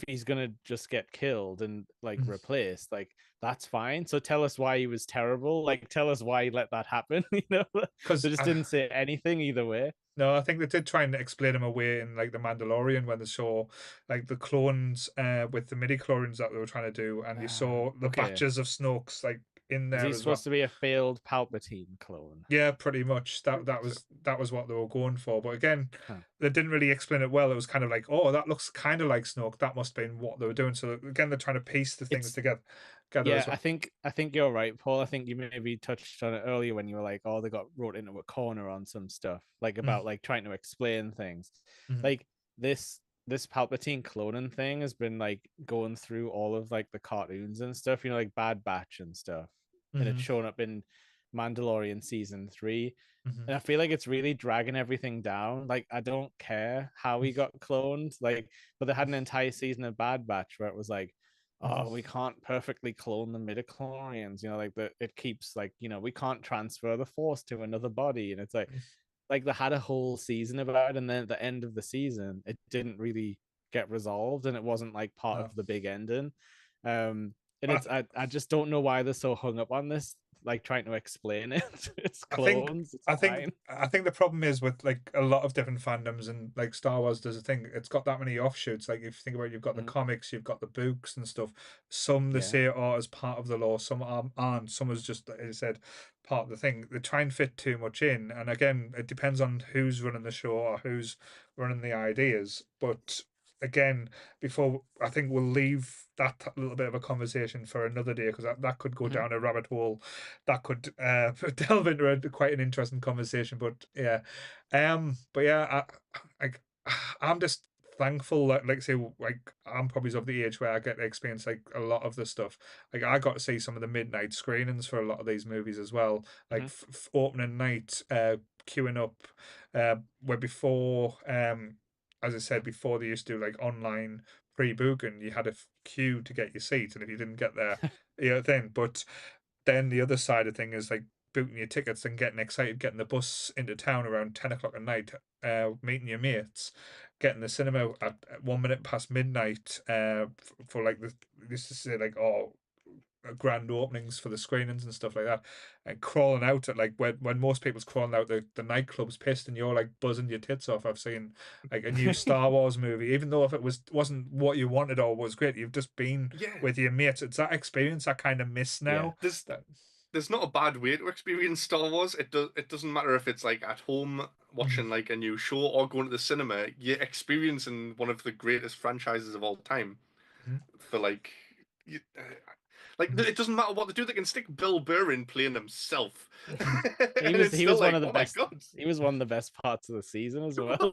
he's gonna just get killed and like replaced, like that's fine. So tell us why he was terrible. Like tell us why he let that happen. because They just didn't say anything either way. No, I think they did try and explain him away in like the Mandalorian when they saw like the clones with the midi chlorians that they were trying to do, and you saw the Okay. batches of Snokes like in there Is he as supposed well. to be a failed Palpatine clone? Yeah, pretty much. That was what they were going for. But again, Huh. they didn't really explain it well. It was kind of like, oh, that looks kind of like Snoke. That must have been what they were doing. So again, they're trying to piece the things together. Yeah, as well. I think you're right, Paul. I think you maybe touched on it earlier when you were like, oh, they got wrote into a corner on some stuff, like about like trying to explain things. Like this Palpatine cloning thing has been like going through all of like the cartoons and stuff, like Bad Batch and stuff. And it's shown up in Mandalorian season 3. And I feel like it's really dragging everything down. Like I don't care how he got cloned, like, but they had an entire season of Bad Batch where it was like, oh, we can't perfectly clone the midichlorians, like it keeps like, we can't transfer the force to another body. And it's like they had a whole season about it, and then at the end of the season it didn't really get resolved, and it wasn't like part of the big ending. And I just don't know why they're so hung up on this, like trying to explain it. It's clones. I think the problem is with like a lot of different fandoms, and like Star Wars does a thing. It's got that many offshoots. Like if you think about it, you've got the comics, you've got the books and stuff. Some they say are as part of the law, some aren't. Some is just, as I said, part of the thing. They try and fit too much in, and again, it depends on who's running the show or who's running the ideas. But again, before I think we'll leave that little bit of a conversation for another day, because that could go down a rabbit hole that could delve into quite an interesting conversation. But yeah, I'm just thankful that, like say, like I'm probably of the age where I get to experience like a lot of the stuff. Like I got to see some of the midnight screenings for a lot of these movies as well, like opening night, queuing up, where before as I said before, they used to do like online pre-booking. You had a queue to get your seat, and if you didn't get there, then. But then the other side of thing is like booking your tickets and getting excited, getting the bus into town around 10 o'clock at night, meeting your mates, getting the cinema at 1 minute past midnight, for like this to say like grand openings for the screenings and stuff like that, and crawling out at like when most people's crawling out the nightclub's pissed and you're like buzzing your tits off. I've seen like a new Star Wars movie, even though if it wasn't what you wanted or was great, you've just been with your mates. It's that experience I kind of miss now. There's not a bad way to experience Star Wars. It doesn't matter if it's like at home watching like a new show or going to the cinema. You're experiencing one of the greatest franchises of all time for like. It doesn't matter what they do; they can stick Bill Burr in playing himself. He was one of the best. He was one of the best parts of the season as well.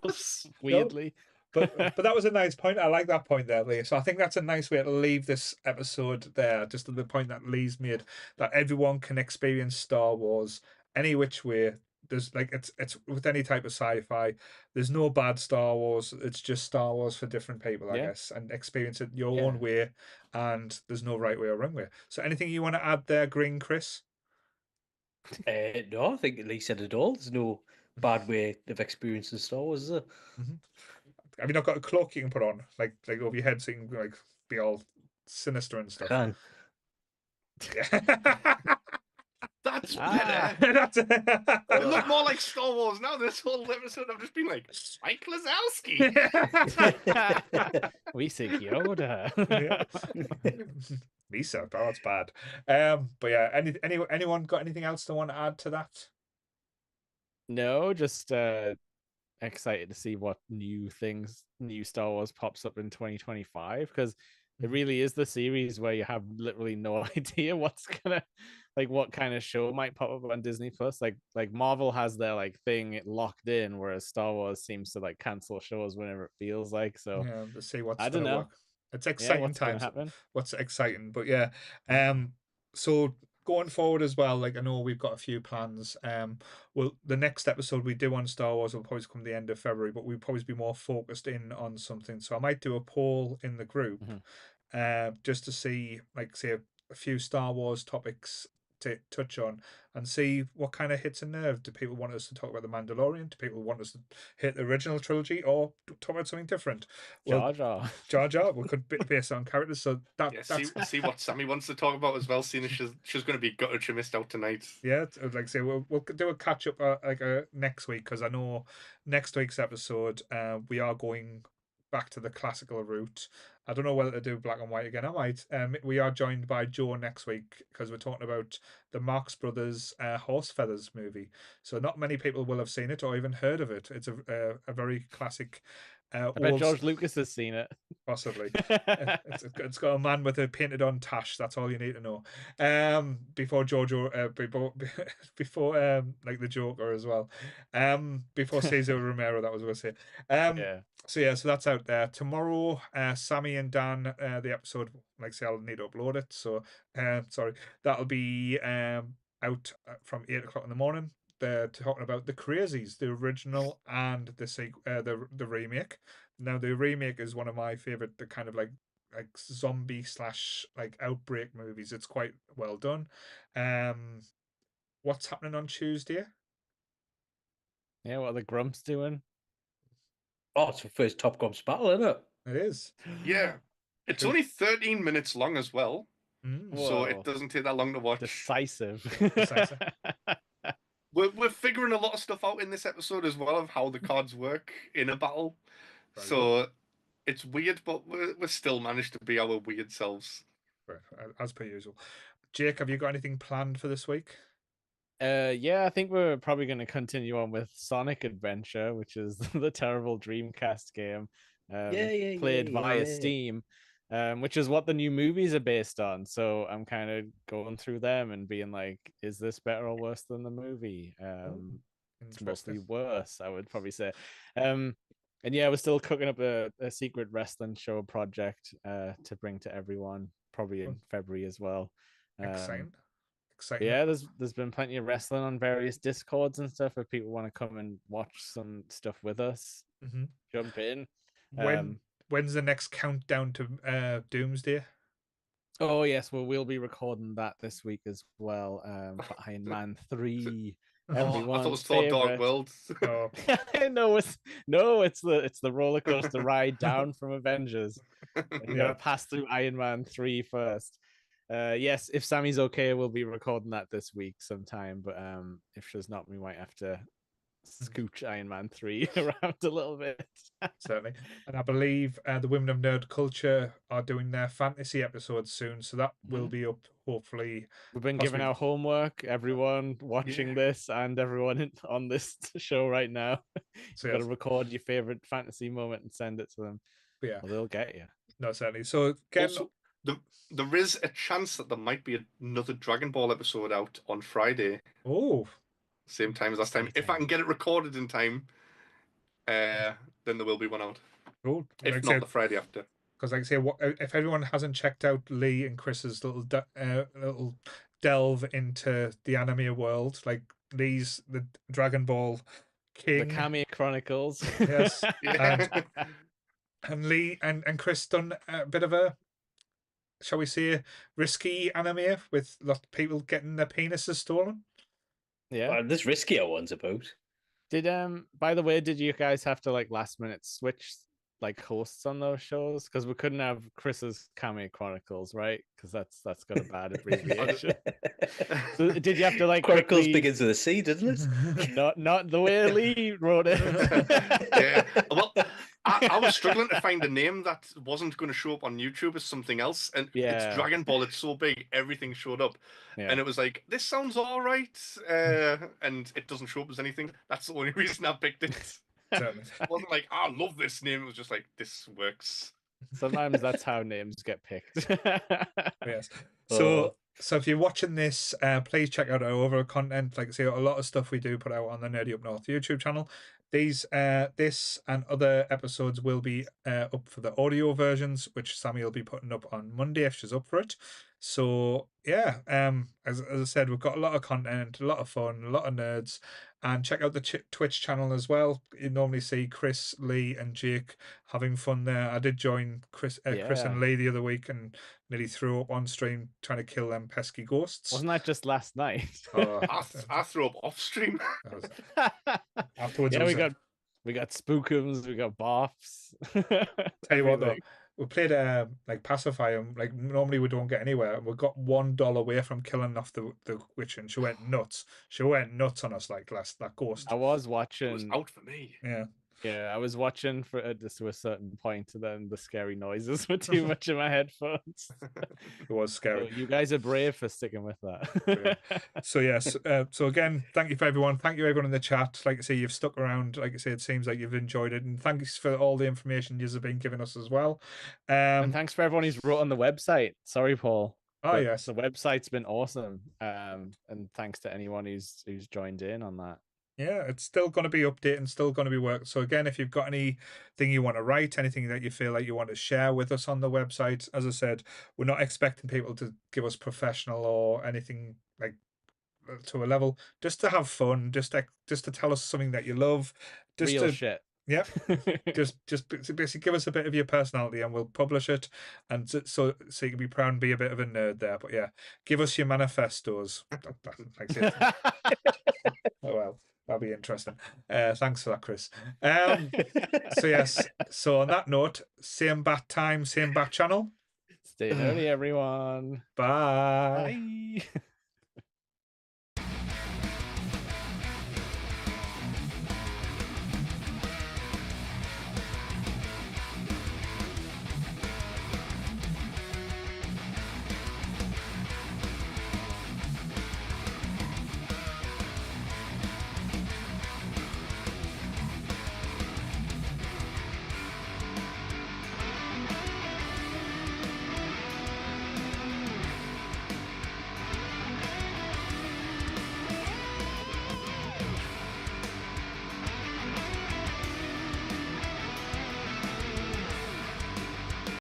Weirdly, but that was a nice point. I like that point there, Lee. So I think that's a nice way to leave this episode there. Just the point that Lee's made, that everyone can experience Star Wars any which way. There's like it's with any type of sci-fi. There's no bad Star Wars. It's just Star Wars for different people, I guess, and experience it your own way. And there's no right way or wrong way. So anything you want to add there, Green Chris? No, I think Lee said it all. There's no bad way of experiencing Star Wars, is there? Have you not got a cloak you can put on, like over your head, so you can like be all sinister and stuff? Can. That That's Ah. better. That's It looked more like Star Wars now. This whole episode, I've just been like, Mike Wazowski. We think Yoda. Lisa, oh, that's bad. But yeah, anyone got anything else they want to add to that? No, just excited to see what new Star Wars pops up in 2025, because it really is the series where you have literally no idea what's gonna, like, what kind of show might pop up on Disney Plus. Like Marvel has their like thing locked in, whereas Star Wars seems to like cancel shows whenever it feels like. So Yeah, to see what's I don't gonna know. work. It's Yeah, exciting what's gonna times. happen? What's exciting, but yeah. So going forward as well, like I know we've got a few plans. Well, the next episode we do on Star Wars will probably come the end of February, but we'll probably be more focused in on something. So I might do a poll in the group, just to see, like, say a few Star Wars topics to touch on and see what kind of hits a nerve. Do people want us to talk about the Mandalorian? Do people want us to hit the original trilogy or talk about something different? Well, Jar Jar. Jar Jar, we could base on characters. So Yeah, that's see what Sammy wants to talk about as well. Seeing as she's going to be gutted she missed out tonight. yeah. Like I say, we'll do a catch up next week, because I know next week's episode we are going back to the classical route. I don't know whether to do black and white again. I might. We are joined by Joe next week because we're talking about the Marx Brothers Horse Feathers movie. So not many people will have seen it or even heard of it. It's a very classic. I bet George Lucas has seen it. Possibly. It's got a man with a painted on tash. That's all you need to know. Before Giorgio, before like the Joker as well. Before Cesar Romero, that was what I was going to say. Yeah. So yeah, so that's out there tomorrow. Sammy and Dan, the episode, like I say, I'll need to upload it. So sorry, that'll be out from 8 o'clock in the morning. They're talking about the Crazies, the original and the remake. Now the remake is one of my favorite, the kind of like zombie slash like outbreak movies. It's quite well done. What's happening on Tuesday? Yeah, what are the Grumps doing? Oh, it's the first Top Gun's battle, isn't it? It is. Yeah, it's only 13 minutes long as well, so Whoa. it doesn't take that long to watch. Decisive. Decisive. We're figuring a lot of stuff out in this episode as well of how the cards work in a battle. Very So it's weird, but we're still managed to be our weird selves. Right, as per usual. Jake, have you got anything planned for this week? Yeah, I think we're probably going to continue on with Sonic Adventure, which is the terrible Dreamcast game, played via Steam, which is what the new movies are based on. So I'm kind of going through them and being like, is this better or worse than the movie? It's mostly worse, I would probably say. And yeah, we're still cooking up a secret wrestling show project to bring to everyone, probably in February as well. Exciting. Yeah, there's been plenty of wrestling on various Discords and stuff if people want to come and watch some stuff with us. Jump in. When's the next countdown to Doomsday? Oh yes, well we'll be recording that this week as well. For Iron Man 3. Everyone's I thought it was Thor Dark World. Oh. it's the roller coaster ride down from Avengers. You gotta pass through Iron Man 3 first. Yes, if Sammy's okay, we'll be recording that this week sometime. But if she's not, we might have to scooch Iron Man 3 around a little bit. Certainly. And I believe the Women of Nerd Culture are doing their fantasy episodes soon, so that will be up hopefully. We've been giving our homework, everyone watching this and everyone on this show right now. So got to record your favorite fantasy moment and send it to them. But yeah, well, they'll get you. No, certainly. So again, also, there is a chance that there might be another Dragon Ball episode out on Friday. Oh, same time as last time. If I can get it recorded in time, then there will be one out. Cool. If not, the Friday after. Because, like I say, if everyone hasn't checked out Lee and Chris's little delve into the anime world, like Lee's the Dragon Ball King, the Kami Chronicles, yes, and Lee and Chris done a bit of a, shall we say, risky anime with lots of people getting their penises stolen. Yeah, well, there's riskier ones about. Did by the way, did you guys have to like last minute switch like hosts on those shows? Because we couldn't have Chris's Cameo Chronicles, right? Because that's got a bad abbreviation. So did you have to like Chronicles quickly begins with a C, doesn't it? not the way Lee wrote it? Yeah. Well, I was struggling to find a name that wasn't going to show up on YouTube as something else, and it's Yeah. Dragon Ball. It's so big, everything showed up, Yeah. and it was like, this sounds all right, and it doesn't show up as anything. That's the only reason I picked it. Certainly. It wasn't like, I love this name. It was just like, this works. Sometimes that's how names get picked. Yes. Oh. So if you're watching this, please check out our overall content. Like I say, a lot of stuff we do put out on the Nerdy Up North YouTube channel. This and other episodes will be up for the audio versions, which Sammy will be putting up on Monday if she's up for it. So yeah, as I said, we've got a lot of content, a lot of fun, a lot of nerds, and check out the Twitch channel as well. You normally see Chris, Lee, and Jake having fun there. I did join Chris and Lee the other week and nearly threw up on stream trying to kill them pesky ghosts. Wasn't that just last night? I threw up off stream. Afterwards, yeah, we got spookums, we got boffs. Tell you what though, we played like pacify them. Like normally we don't get anywhere. We got $1 away from killing off the witch, and she went nuts. She went nuts on us like that ghost. I was watching. It was out for me. Yeah, I was watching for just to a certain point, and then the scary noises were too much in my headphones. It was scary. So you guys are brave for sticking with that. So yes, so again, thank you for everyone. Thank you everyone in the chat. Like I say, you've stuck around. Like I say, it seems like you've enjoyed it, and thanks for all the information you've been giving us as well. And thanks for everyone who's wrote on the website. Sorry, Paul. Oh yes, the website's been awesome. And thanks to anyone who's joined in on that. Yeah, it's still going to be updating, still going to be work. So again, if you've got anything you want to write, anything that you feel like you want to share with us on the website, as I said, we're not expecting people to give us professional or anything like to a level, just to have fun, just to tell us something that you love, just real to shit. Yep. just basically give us a bit of your personality and we'll publish it, and so you can be proud and be a bit of a nerd there. But yeah, give us your manifestos. Like it. Oh well. That'll be interesting. Thanks for that, Chris. So yes. So on that note, same bat time, same bat channel. Stay early, everyone. Bye. Bye.